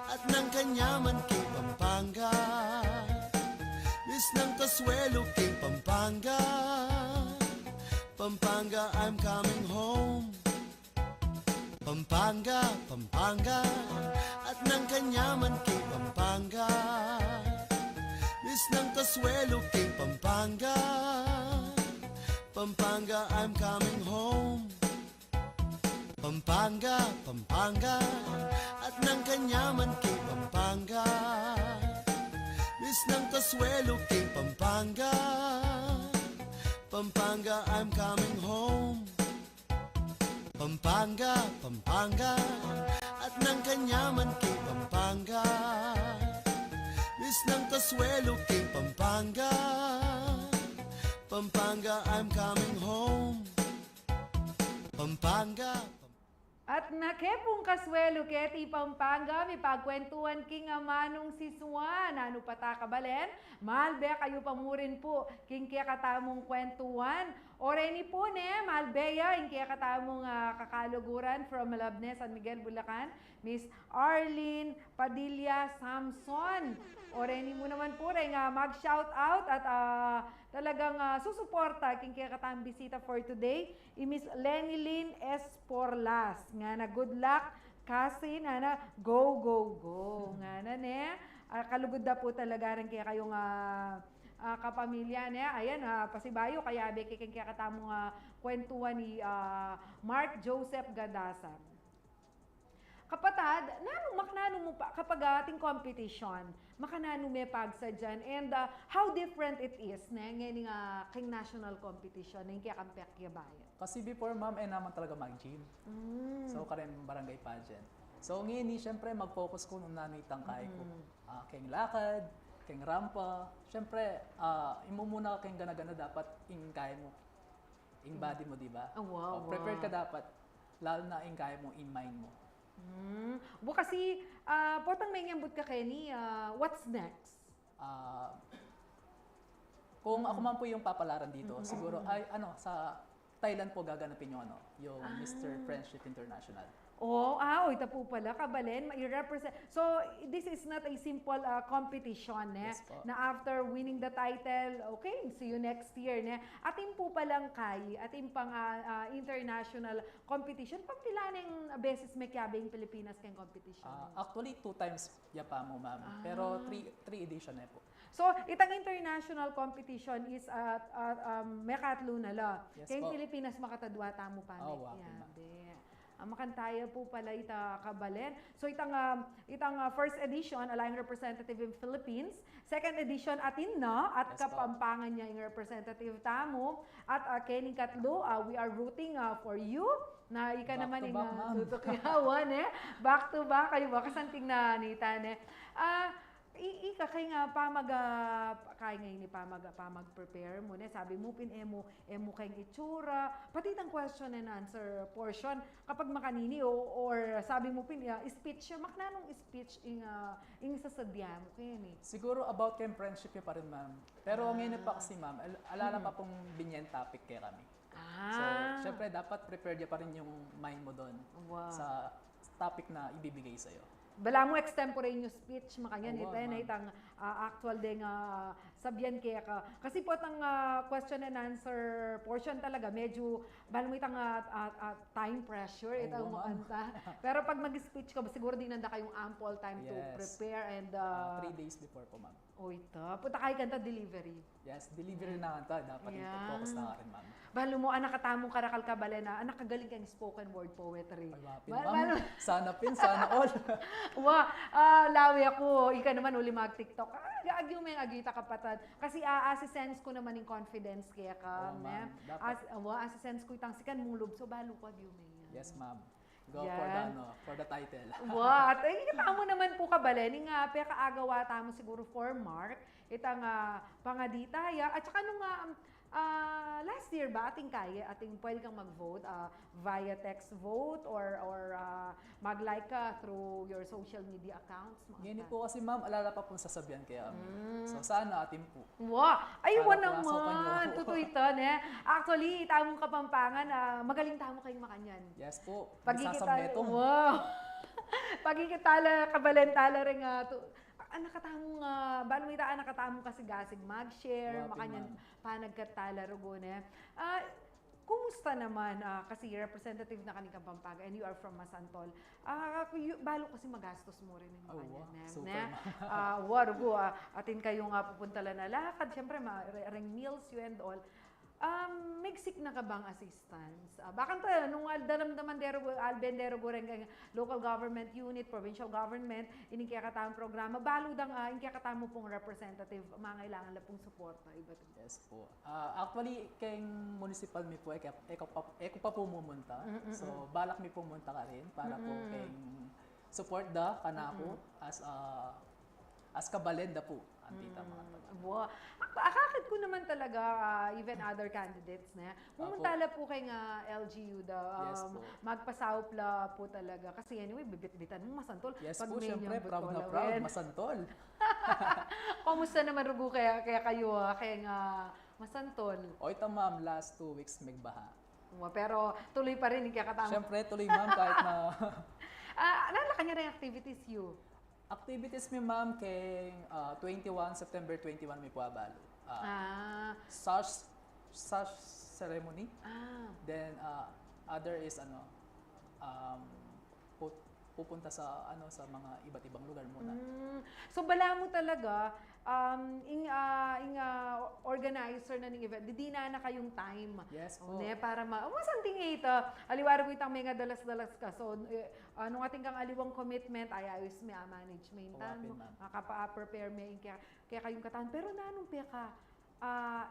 at ng kanyaman kay Pampanga. Bis ng kaswelo kay Pampanga, Pampanga, I'm coming home. Pampanga, Pampanga, at ng kanyaman kay Pampanga. Bis ng kaswelo kay Pampanga, Pampanga, I'm coming home. Pampanga, Pampanga, at ng kanyaman kay Pampanga. Bis ng kaswelo kay Pampanga, Pampanga, I'm coming home. Pampanga, Pampanga, at ng kanyaman kay Pampanga. Bis ng kaswelo kay Pampanga, Pampanga, I'm coming home. Pampanga. At nakepong kaswelo keti Pampanga, may pagkwentuhan king manong si Swan. Ano pa ta kabalen? Malbe kayo pamurin po, king kaya katamong kwentuhan. Oreni po ne, Malbeya, ing kaya katamong kakaluguran from Malabne, San Miguel, Bulacan. Miss Arlene Padilla Samson. Oreni mo naman po rin mag-shout out at talagang susuporta king kaya katamong bisita for today. Miss Lenny Lynn Esporlas. Nga na good luck kasi na go go go. Nga na ne. Kalugod na po talaga rin kaya kayong kapamilya niya. Ayan, pasibayo kaya bekikin kaya katamong kwentuhan ni Mark Joseph Gadasa. Kapatad, maknano mo pa kapag ating competition, makanano may pagsa dyan, and how different it is na ngayon king national competition na kaya kampiyak kaya bayan. Kasi before, ma'am, naman talaga mag-gym. So, karen barangay pageant. So, ngayon, syempre, mag-focus ko nung nanitang kaya ko. King lakad, king rampa. Syempre, imumuna ka king gana-gana dapat ing kaya mo. Ing body mo, di ba? Wow, prepared ka dapat. Lalo na ing kaya mo, ing mind mo. Kasi, potang may ngambot ka, Kenny, what's next? Kung ako man po yung papalaran dito, siguro, ay, sa Thailand po gaganapin yung, yung Mr. Friendship International. Ito po pala, kabalen, i-represent. So, this is not a simple competition, ne? Yes po. Na after winning the title, okay, see you next year, ne? Atin po palang atin pang international competition. Pagpilaning beses may kiyabing Pilipinas kayong competition? Actually, 2 times yapa mo, ma'am. Pero 3 edition na po. So, itang international competition is may katlo na la. Yes Kayong po. Pilipinas makatadwa tamo pa. Makantaya po pala ita kabalen. So itang first edition alayang representative in Philippines, second edition atin na at Yes, kapampangan niya yung representative tamo at kening katlo we are rooting for you na ika Back naman to yung back, ma'am. tutukyawan back to back kayo ba kasanting na nita ika kay nga kaya ngayon ni mag-prepare mo na sabi mo emo kayong itsura pati itang question and answer portion kapag makanini or sabi mo speech maknanong speech ing sasadya mo kayo ni Siguro about kayong friendship pa rin, ma'am. Pero ngayon pa kasi, ma'am, alala pa pong binyan topic kay kami. So, syempre, dapat prepared pa rin yung mind mo doon sa topic na ibibigay sa'yo. Bala mo extemporaneous speech makanya itang actual ding sabyan kaya ka. Kasi po itang question and answer portion talaga medyo bala mo itang time pressure itang makanta. Pero pag mag-speech ka siguro din nanda kayong ample time to prepare and 3 days before po, ma'am. Punta kayo kanta delivery. Yes, delivery na kanta. Dapat yung focus na rin, ma'am. Balo mo, anak katamong karakal ka bala na, anak kagaling kang spoken word poetry. Ma'am, sana all. Lawi ako, ika naman uli mag-TikTok. Agyo may agita kapatad. Kasi sense ko naman yung confidence kaya ka. Sense ko itang sikan mong lubso, balo ko agyo may. Yes, ma'am. Go Yan. for the title. At ikita mo naman po ka balen, nga kaagawa tamo siguro for Mark, itang pangadita, at saka nung last year ba ating pwede kang mag-vote via text vote or mag-like ka through your social media accounts? Ganyan po kasi, ma'am, alala pa pong sasabihan kaya. So sana atin po. Naman! Totoo ito, ne? Actually, itamong Kapampangan, magaling tamo kayong makanyan. Yes po. Pagkikitala, pagkikitala, kabalentala rin nakatamong nakatamong kasi gasig mag-share makanyan panagkatala rugone. Kumusta naman kasi representative na kaning Pampanga and you are from Masantol. Balo kasi magastos mo rin yung makanyan. Warugo atin kayo nga pupunta na lakad, syempre ring meals you and all. Migsik na ka bang assistance? Bakan tayo, nung albendero goreng local government unit, provincial government, ining kaya katawang programa, baludang ining kaya katawang pong representative, mga kailangan na pong suporta. Yes po. Actually, kayong municipal mi po, eko pa po mumunta. So, balak mi pumunta ka rin para po kayong support kanako as kabalenda po. tita, mga tata. Wow. Akakit ko naman talaga, even other candidates na, mumuntala po kay nga LGU daw, Yes po. magpasaupla po talaga. Kasi anyway, bibit-bitan mo masantol. Yes Pag po, may syempre, niyang proud na butolawin. proud, masantol. Kamusta naman rugo kaya kayo, kaya nga masantol? O ito ma'am, last 2 weeks may baha. Pero tuloy pa rin, kaya katama. Syempre, tuloy ma'am kahit na... Ano kanya rin activities you? Activities mi ma'am kay 21, September 21 may puabalo. Such ceremony. Then other is pupunta sa sa mga iba't ibang lugar muna. So bala mo talaga organizer na ng event, di na kayong time. Yes po. Para masanting ito. Aliwaro ko itang mga dalas-dalas ka. So, nung ating kang aliwang commitment, ayos may management. Makapa-prepare may kaya kayong kataan. Pero nanong ka,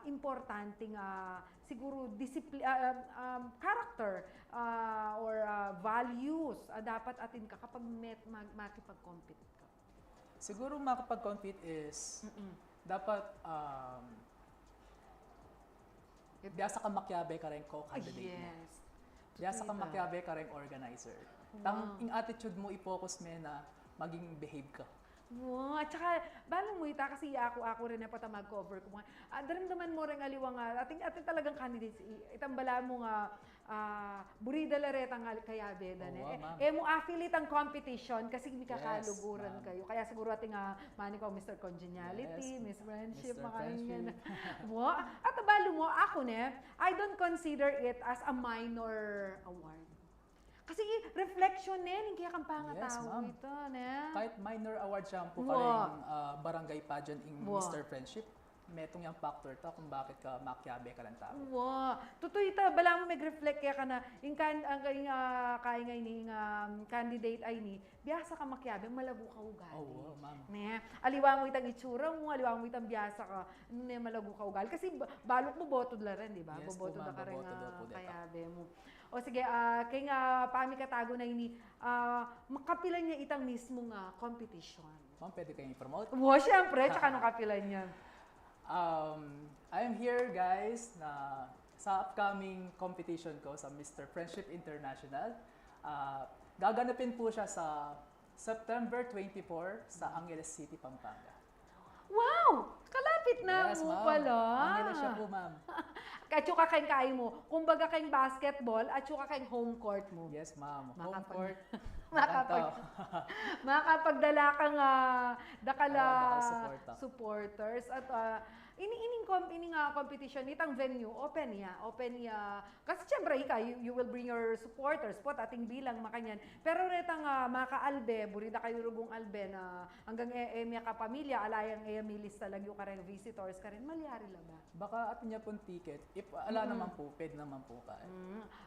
importanteng siguro character or values dapat atin ka kapag makipag-compete ka. Siguro makapag-compete is dapat biasa ka makyabe ka rin co-candidate mo. Biasa ka makyabe ka rin organizer. Yung attitude mo i-focus mo na maging behave ka. Wow, at saka, balang mo ita kasi ako rin na mag-cover ko. Daramdaman mo rin aliwang, ating talagang candidates, itang bala mo nga, burida laretang kaya beda mo affiliate ang competition kasi hindi kakaluguran kayo. Kaya siguro ating mani ko Mr. Congeniality, Miss Friendship, mga wow. At balo mo, ako I don't consider it as a minor award. Kasi reflection hindi kaya kang pangatao ito, Kahit minor award siya po karing barangay pageant in Mr. Friendship, metong yung factor ta kung bakit ka makyabe ka lang tao. Wow. Totoo ito, bala mo mag-reflect kaya ka na, kaya nga ini candidate ay ni, biyasa ka makyabe, malago ka ugali. Oo, ma'am. Aliwa mo itang itsura mo, aliwa mo itang biyasa ka, malago ka ugali. Kasi balok mo boto la rin, di ba? Yes boboto po, na ka rin boboto kayabe mo. O sige, kaya nga pami katago na ini, makapilan niya itang mismong competition. Ma'am, pwede kayong i-promote? Wow, syempre, tsaka nung kapilan niya. I am here guys na sa upcoming competition ko sa Mr. Friendship International. Gaganapin po siya sa September 24 sa Angeles City, Pampanga. Wow! Kalapit na Yes, mo ma'am. pala. Angeles siya po, ma'am. Atsuka kayong kain mo. Kumbaga kayong basketball, atsuka kayong home court mo. Yes, ma'am. Home court. Makapagdala kang dakala supporters. At ining competition, itang venue, open ya. Kasi syempre, you will bring your supporters po, ating bilang makanyan. Pero retang maka-albe, burida kayo rugong albe na hanggang emya ka pamilya, alayang milis talaga yung kareng visitors ka rin, malyari la ba? Baka atin niya pong ticket. If ala naman po, pwede naman po ka.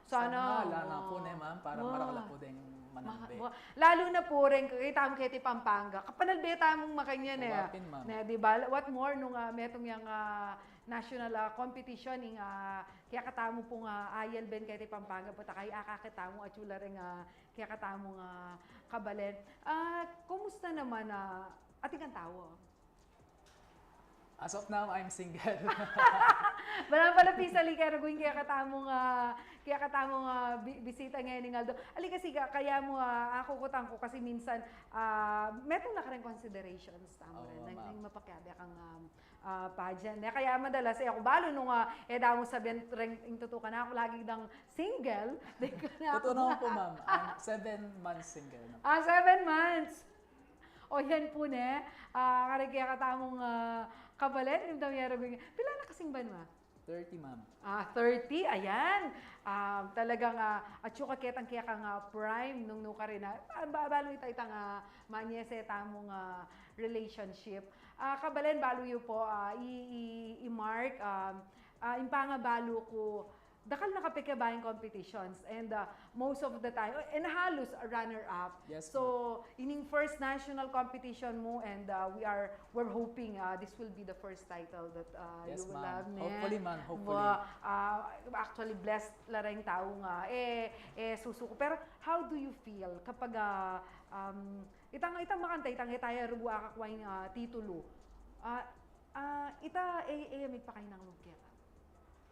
Sana. Ala na po na ma'am, para marakala po din manalbe. Lalo na po rin, kita mo kiti Pampanga, kapanalbeta mong makanyan diba? What more nung metong yung national competition ng kaya katamo pong ayal ben kiti Pampanga po takay akakitamo at yula rin kaya katamo kabalen. Kumusta naman ating ang tawo? As of now, I'm single. Balang pala pisali kaya naguin kaya katamong bisita ngayon ng Aldo. Ali kasi kaya mo ako kutang ko kasi minsan metong na ka rin considerations tamo rin nang mapakyabe kang pageant. Kaya madalas ako balo nung daw mo sabihin ring tutukan na ako lagi dang single. Totoo naman po ma'am. I'm 7 months single. 7 months. O yan po kaya katamong kabalet, yung damyero ko. Pila na kasing ban ma? 30, ma'am. 30, ayan. Talagang, at yung kaketang kaya kang prime nung nuka rin balo itang manyese tamong relationship. Kabalen, balo yun po, i-mark, impanga balo ko, dakal nakapikabayang competitions and most of the time and halos a runner-up. Yes, so ining first national competition mo and we're hoping this will be the first title that yes, you will ma'am. have. Hopefully, ma'am. Hopefully. Actually blessed la rin tao nga susuko. Pero how do you feel kapag itang makanta itang tayo ruwa kakwain titulo May pakainang lugya ka.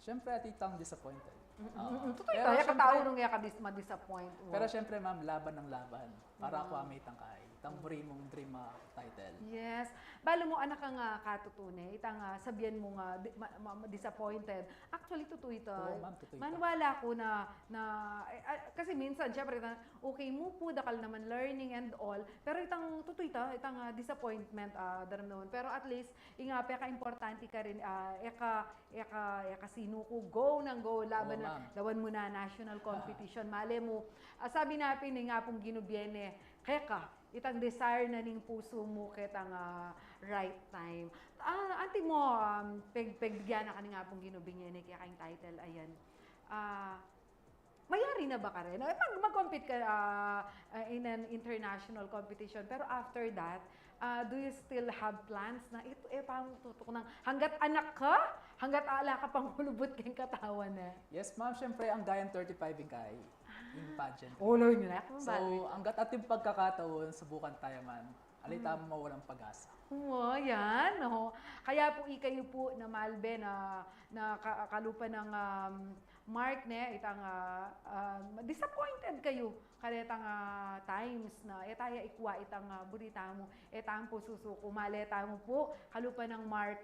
Siyempre, atitang disappointed. Totoo ito, ya katao nung ya ma-disappoint. Pero siyempre, ma'am, laban ng laban. Para ako may tangkay. Itang buri mong dream title. Yes. Balo mo anak ka nga katutune, itang sabihan mo nga disappointed. Actually, totoo ito. Oo, ma'am, totoo ito. Manwala ko kasi minsan, syempre, okay mo po, dakal naman learning and all. Pero itang totoo ito, itang disappointment, daram pero at least, importante ka rin, sino ko, go nang go, laban mo na national competition. Mali mo, sabi natin nga pong ginubyene, keka, itang desire na ning puso mo kitang right time. Anti mo, pegbigyan na ka nga pong ginubingyan kaya kayong title, ayan. Mayari na ba ka rin? Mag-compete ka in an international competition, pero after that, do you still have plans na ito, parang tutok ng hanggat anak ka, hanggat ala ka pang hulubot kayong katawan na? Yes, ma'am. Siyempre, ang Gayan 35 yung kay in pageant. Uloy nyo na. So, hanggat ating pagkakataon, subukan tayo, ma'am. Alita mo mawalang pag-asa. Yan. No? Kaya po ikayo po na Malbe na kalupa ng Mark ne itang disappointed kayo karetang times na etaya ikwa itang burita mo etang po susuko maleta mo po kalupa ng Mark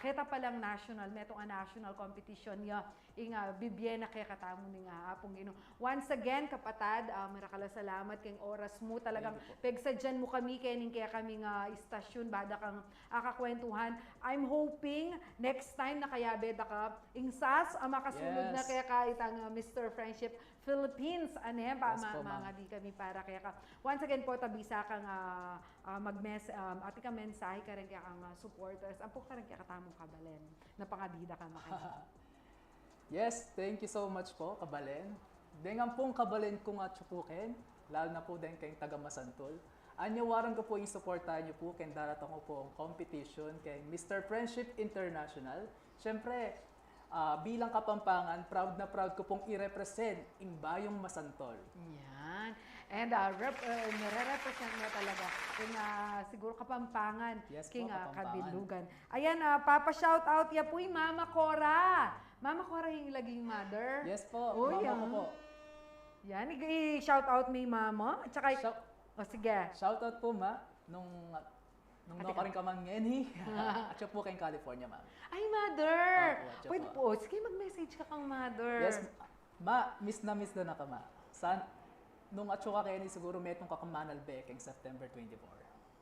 kita pa lang national metong national competition ya inga bibiyena kay katamo ning apong Ginoo. Once again kapatad, marakala salamat kay oras mo talagang pegsadyan mo kami kay ning kaya kami nga istasyon bada kang kakwentuhan. I'm hoping next time na kaya beda ka ingsas makasulod na kaya ka itang Mr. Friendship Philippines mga di kami para kaya ka. Once again po tabisa kang ati ka mensahe ka rin kaya kang supporters. Ampo ka rin kaya katamong kabalen na pangabida ka makikita. Yes, thank you so much po, Kabalen. Dengan pong Kabalen kung atsupukin, lalo na po din kayong taga Masantol. Anyawaran ko po yung supportahan niyo po kaya daratang ko po ang competition kay Mr. Friendship International. Siyempre, bilang Kapampangan, proud na proud ko pong i-represent ang Bayong Masantol. Yan. And nire-represent mo talaga kung siguro Kapampangan, yes, king Kapampangan. Kabilugan. Ayan, papa-shout out ya po yung Mama Cora. Mama Cora yung laging mother. Yes po, mama ko po. Yan, i-shout out may mama. At saka, sige. Shout out po, ma, nung nakarin ka man ngeni. At siya po kayong California, ma'am. Ay, mother! Pwede po, sige mag-message ka kang mother. Yes, ma, miss na ka, ma. Nung atso ka kayo siguro metong kakamanal beking September 24.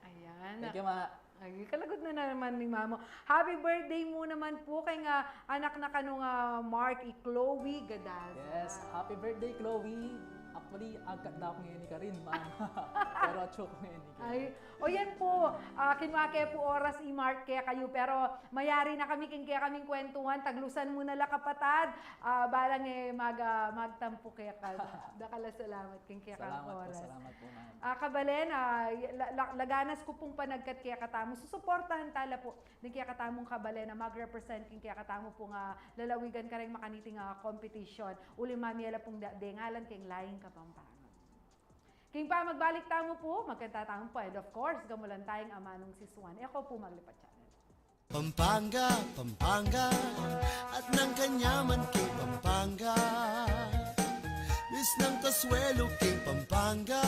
Ayan. Thank you, ma. Ay, kalagod na naman ni Mama. Happy birthday mo naman po kay anak na kanong Mark Chloe Gadaz. Yes, happy birthday, Chloe. Actually, agad na ako ngayon ka rin, ma'am. Pero atso ko ngayon ka. Ay, yan po. Kinwake po oras i-mark kaya kayo. Pero mayari na kami kaya kaming kwentuhan. Taglusan mo na la kapatad. Balang magtampo kaya ka. Dakala salamat kaya ka oras. Salamat po, ma'am. Kabalen, laganas ko pong panagkat kaya katamo. Susuportahan tala po ng kaya katamong Kabalen na mag-represent kaya katamo pong lalawigan ka rin makaniting competition. Uli mamiela pong dengalan kayong laing Kapampangan. King pa magbalik tamo po, magkanta tamo po. And of course, gamulan tayong amanong si Swan. Ako po maglipat channel. Pampanga, Pampanga, at ng kanyaman king Pampanga. Miss ng Kasuelo king Pampanga.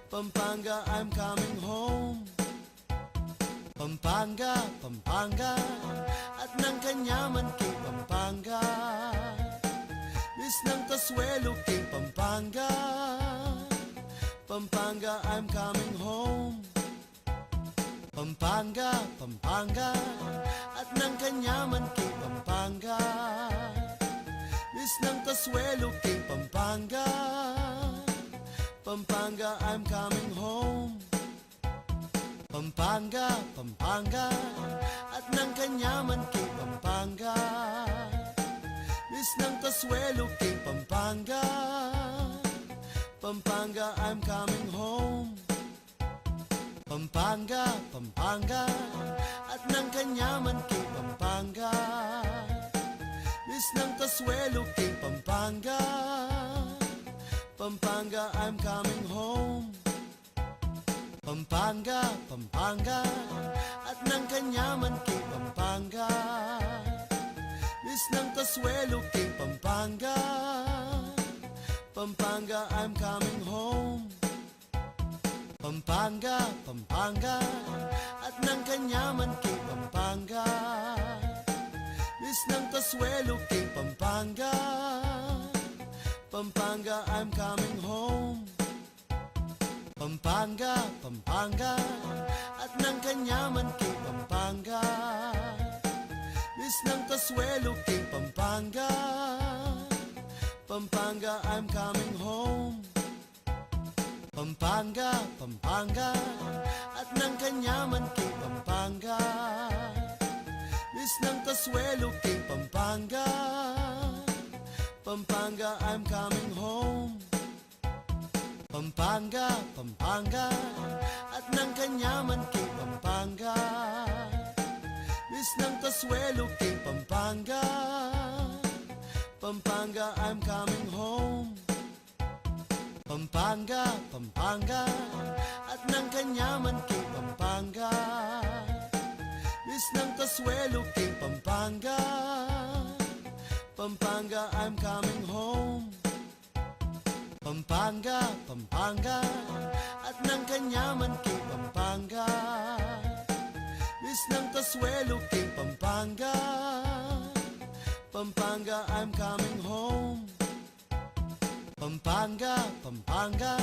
Pampanga, I'm coming home. Pampanga, Pampanga, at ng kanyaman king Pampanga. Miss ng Kasuelo king Pampanga. Pampanga, I'm coming home. Pampanga, Pampanga, at ng kanyaman king Pampanga. Miss ng Kasuelo king Pampanga. Pampanga, I'm coming home. Pampanga, Pampanga, at ng kanyaman king Pampanga. Miss ng Kasuelo king Pampanga. Pampanga, I'm coming home. Pampanga, Pampanga, at ng kanyaman king Pampanga. Miss ng Kasuelo king Pampanga. Pampanga, I'm coming home. Pampanga, Pampanga, at ng kanyaman kay Pampanga. Miss ng Kasuelo kay Pampanga. Pampanga, I'm coming home. Pampanga, Pampanga, at ng kanyaman kay Pampanga. Miss ng Kasuelo kay Pampanga. Pampanga, I'm coming home. Pampanga, Pampanga, at ng kanyaman kay Pampanga. Miss ng Kasuelo kay Pampanga. Pampanga, I'm coming home. Pampanga, Pampanga, at ng kanyaman kay Pampanga. Miss ng Kasuelo kay Pampanga. Pampanga, I'm coming home. Pampanga, Pampanga, at ng kanyaman kay Pampanga. Miss ng Kasuelo kay Pampanga. Pampanga, I'm coming home. Pampanga, Pampanga, at ng kanyaman kay Pampanga. Miss ng Kasuelo kay Pampanga. Pampanga, I'm coming home. Pampanga, Pampanga, at ng kanyaman kay Pampanga. Miss ng Kasuelo kay Pampanga. Pampanga, I'm coming home. Pampanga, Pampanga,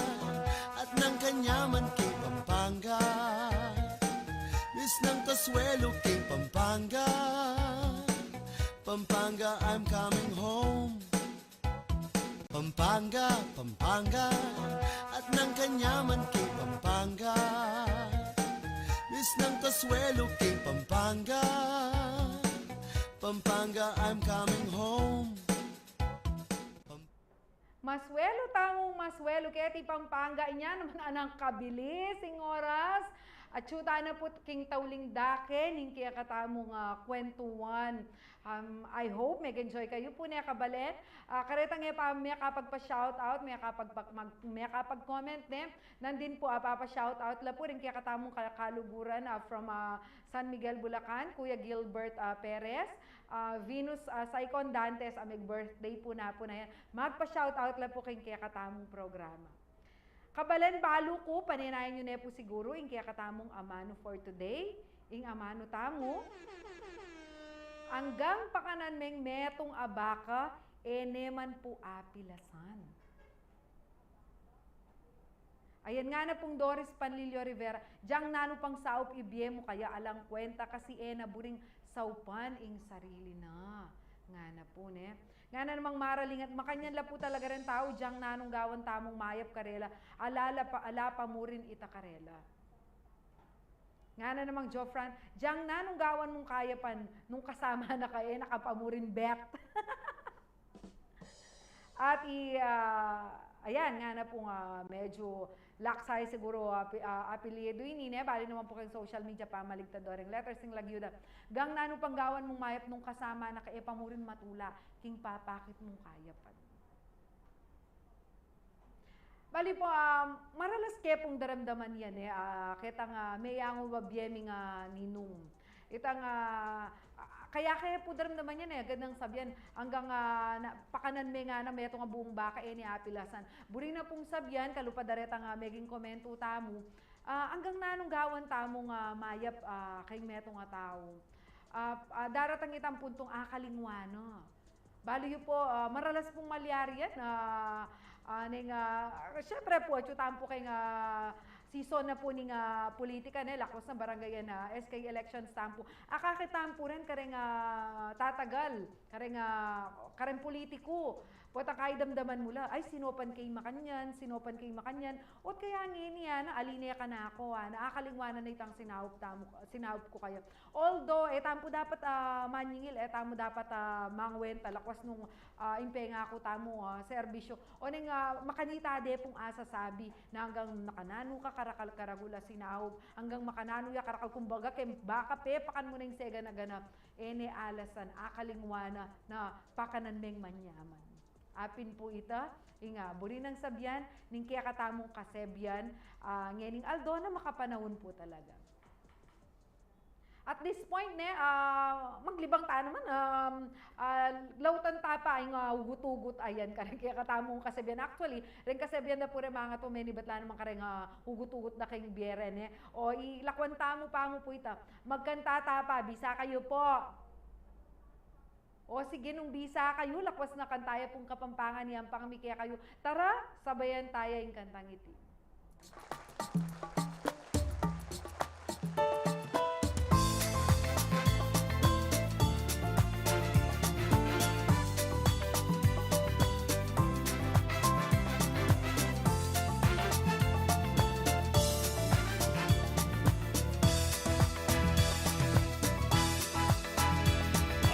at ng kanyaman kay Pampanga. Miss ng Kasuelo kay Pampanga. Pampanga, I'm coming home. Pampanga, Pampanga, at ng kanyaman kay Pampanga. Miss ng Kasuelo kay Pampanga. Pampanga, I'm coming home. Maswelo, tamong maswelo, kaya ti Pampanga, inya naman anang kabilis, ing oras. At syuta na po king tauling daken, ing kaya katamong kwentuhan. I hope mag-enjoy kayo po niya kabalet. Karetang may kapagpa-shoutout, may kapag-comment ne. Nandin po papa-shoutout la po rin kaya katamong kaluguran from San Miguel, Bulacan, Kuya Gilbert Perez. Venus Saicon Dantes, birthday po na yan. Magpa-shoutout la po kaya katamong programa. Kabalan balo ko, paninayan nyo na po siguro, ing kaya katamong amano for today, ing amano tamo. Hanggang pakanan meng metong abaka, neman po apilasan. Ayan nga na pong Doris Panlilio Rivera, diyang nano pang saup ibye mo kaya alang kwenta kasi naburing saupan ing sarili na. Nga na po ne. Nga na namang maraling at makanyan la po talaga rin tao, diyang nanong gawan tamong mayap karela, ala pa mo rin ita karela. Nga na namang Jofran, diyang nanong gawan mong kayapan, nung kasama na kayo, nakapamurin bet. At ayan, nga na pong medyo laksay siguro apelyido ini, bali naman po kayong social media pamaligtadoring letters ng lagyuda. Gang nanong panggawan mong mayap nung kasama na kayo, pamurin matula, king papakit mong kayapan. Bali po, maralas kaya pong daramdaman yan kitang mayang babyeming ninong. Itang, kaya po daramdaman yan gandang sabyan, hanggang pakanan may nga na may itong buong baka ni apilasan. Buri na pong sabyan, kalupadareta nga meging komento tamo, hanggang nanong gawan tamong mayap kay metong tao. Daratang itang puntong akalingwano. Bali po, maralas pong malyari yan, syempre po, chutampo kay season na po ning politika lakos na barangay na SK elections tampo. Akakitampo rin kareng tatagal, kareng politiko. Puwata kay damdaman mula, ay sinopan kay makanyan, ot kaya ngini na alinea ka na ako, naakalingwanan na itang sinaup ko kayo. Although, tampo dapat manyingil, tamo dapat mangwen talakwas nung impenga ko tamo serbisyo. O ning makanita de pong asasabi na hanggang nakanano ka karakal karagula sinaup, hanggang makanano ya karakal kumbaga kay baka pepakan mo ning sega na ganap, alasan akalingwana na pakanan meng manyaman. apin po ita, inga, buri ng sabyan, ning kaya katamong kasebyan, ngening aldo na makapanahon po talaga. At this point, maglibang ta naman, lautan tapa ay nga hugot-hugot ayan, kaya katamong kasebyan. Actually, rin kasebyan na po rin mga to, many batla naman kare nga hugot-hugot na kayong biyeren, o ilakwan tamo pa mo po ita, magkanta tapa, bisa kayo po. O sige, nung bisa kayo, lakwas na kantaya pong Kapampangan niyang pangmikya kayo. Tara, sabayan tayo yung kantang iti.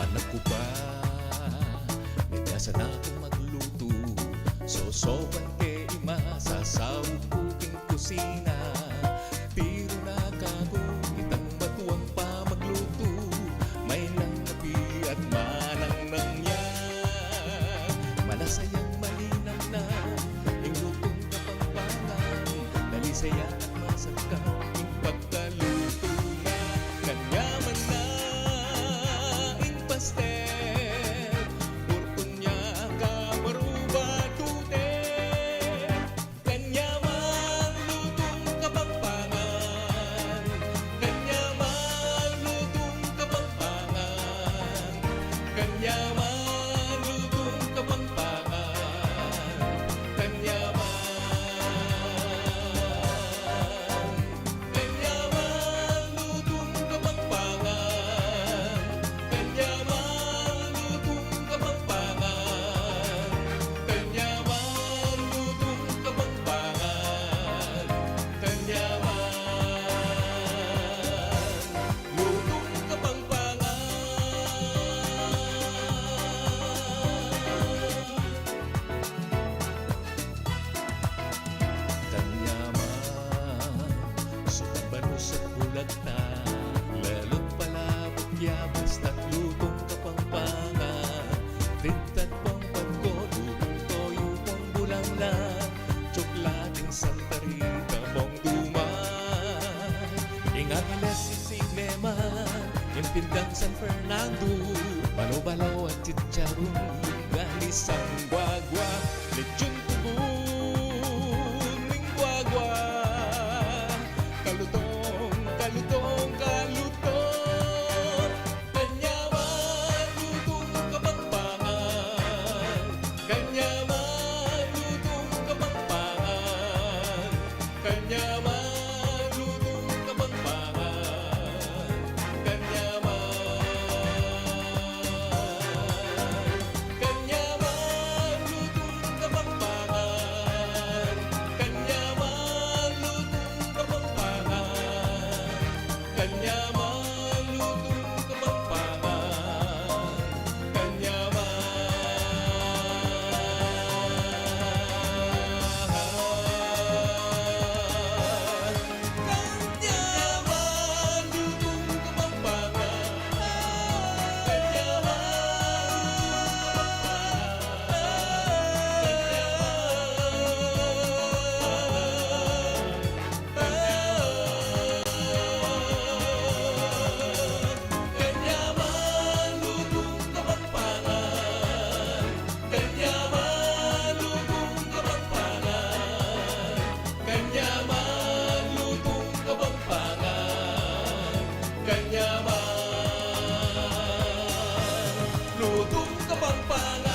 Anak ko pa, may kasa na akong magluto. Sosoban kay ima, sasaw kuking kusina. Pero nakakukitang matuwang pa magluto. May langapi at manang nangyan. Malasayang malinang na, yung lutong Kapampangan. Dalisaya at masagka, yung pagkaluto na. Kanyaman na, pastel, purpunya kamaruba tute, kanyaman lutong Kapampangan, kanyaman lutong Kapampangan, kanyaman lutong Kapampangan, kanyaman lutong Kapampangan. Kanyaman lutong Kapampangan, kanyaman lutong Kapampangan, kanyaman lutong Kanyaman, sumbano sa kulagta, lalo't palabot yabas at lutong Kapampangan. Rintat pang pagko, lutong toyo pang bulangla, tsoklating Santa Rita pang duman. Ingangilas si Siglema, yung pindang San Fernando, balo-balo at chicharon, galis ang guagua, lechon tugon, ning guagua, kalutong, kalutong, kalutong. Kanyaman lutong Kapampangan, kanyaman lutong Kapampangan, kanyaman lutong Kapampangan, kanyaman lutong Kapampangan, kanyaman lutong Kapampangan, kanyaman lutong Kapampangan, kanyaman lutong Kapampangan, kanyaman lutong Kapampangan, kanyaman lutong Kapampangan, kanyaman lutong Kapampangan, kanyaman lutong Kapampangan.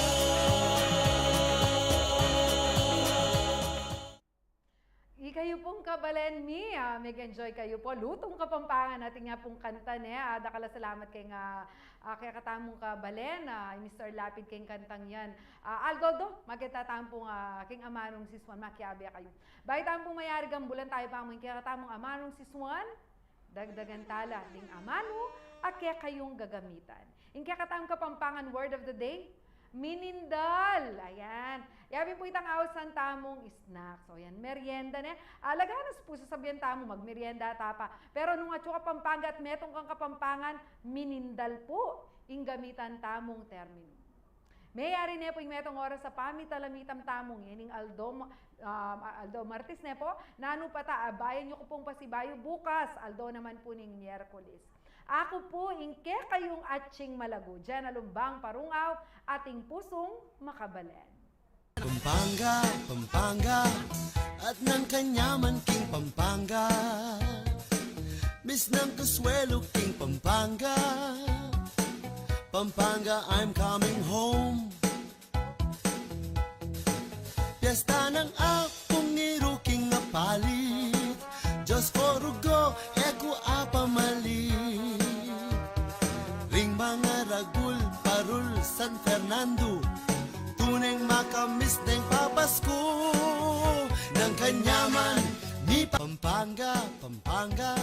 Kayo pong kabalen mi, mag-enjoy kayo po. Lutong Kapampangan natin nga pong kanta niya. Dakala salamat kay nga kaya katamong kabalen, Mr. Lapid kayong kantang yan. Aldo, magkatatampong king amanong siswan, makiabi kayo. Bahay tampong mayari gambulan tayo pa mo kaya katamong amanong siswan, dagdagan tala ding amano, kaya kayong gagamitan. Yung kaya katamong Kapampangan word of the day, minindal. Ayan. Yabi po itang awasan tamong snacks. So, yan. Merienda na. Laganas po sasabihan tamo, magmerienda tapa. Pero nung atyo Kapampangan at metong kang Kapampangan, minindal po. Ing gamitan tamong termino. Mayari ne po yung metong oras sa pamitalamitam tamong yening Aldo Martes ne po, nanu pata, abayan nyo ko pong pasibayo bukas, Aldo naman po ning Miyerkules. Ako po, ingke kayong atching malago, dyan alumbang parungaw, ating pusong makabalen. Pampanga, Pampanga, at ng kanyaman king Pampanga. Miss ng Kasuelo king Pampanga. Pampanga, I'm coming home. Piyesta ng akong niruking nga palit. Diyos ko rugo, eko apamalit. Ring mga ragul, parul, San Fernando. Tuneng makamis ng papasko. Ng kanyaman ni Pampanga, Pampanga.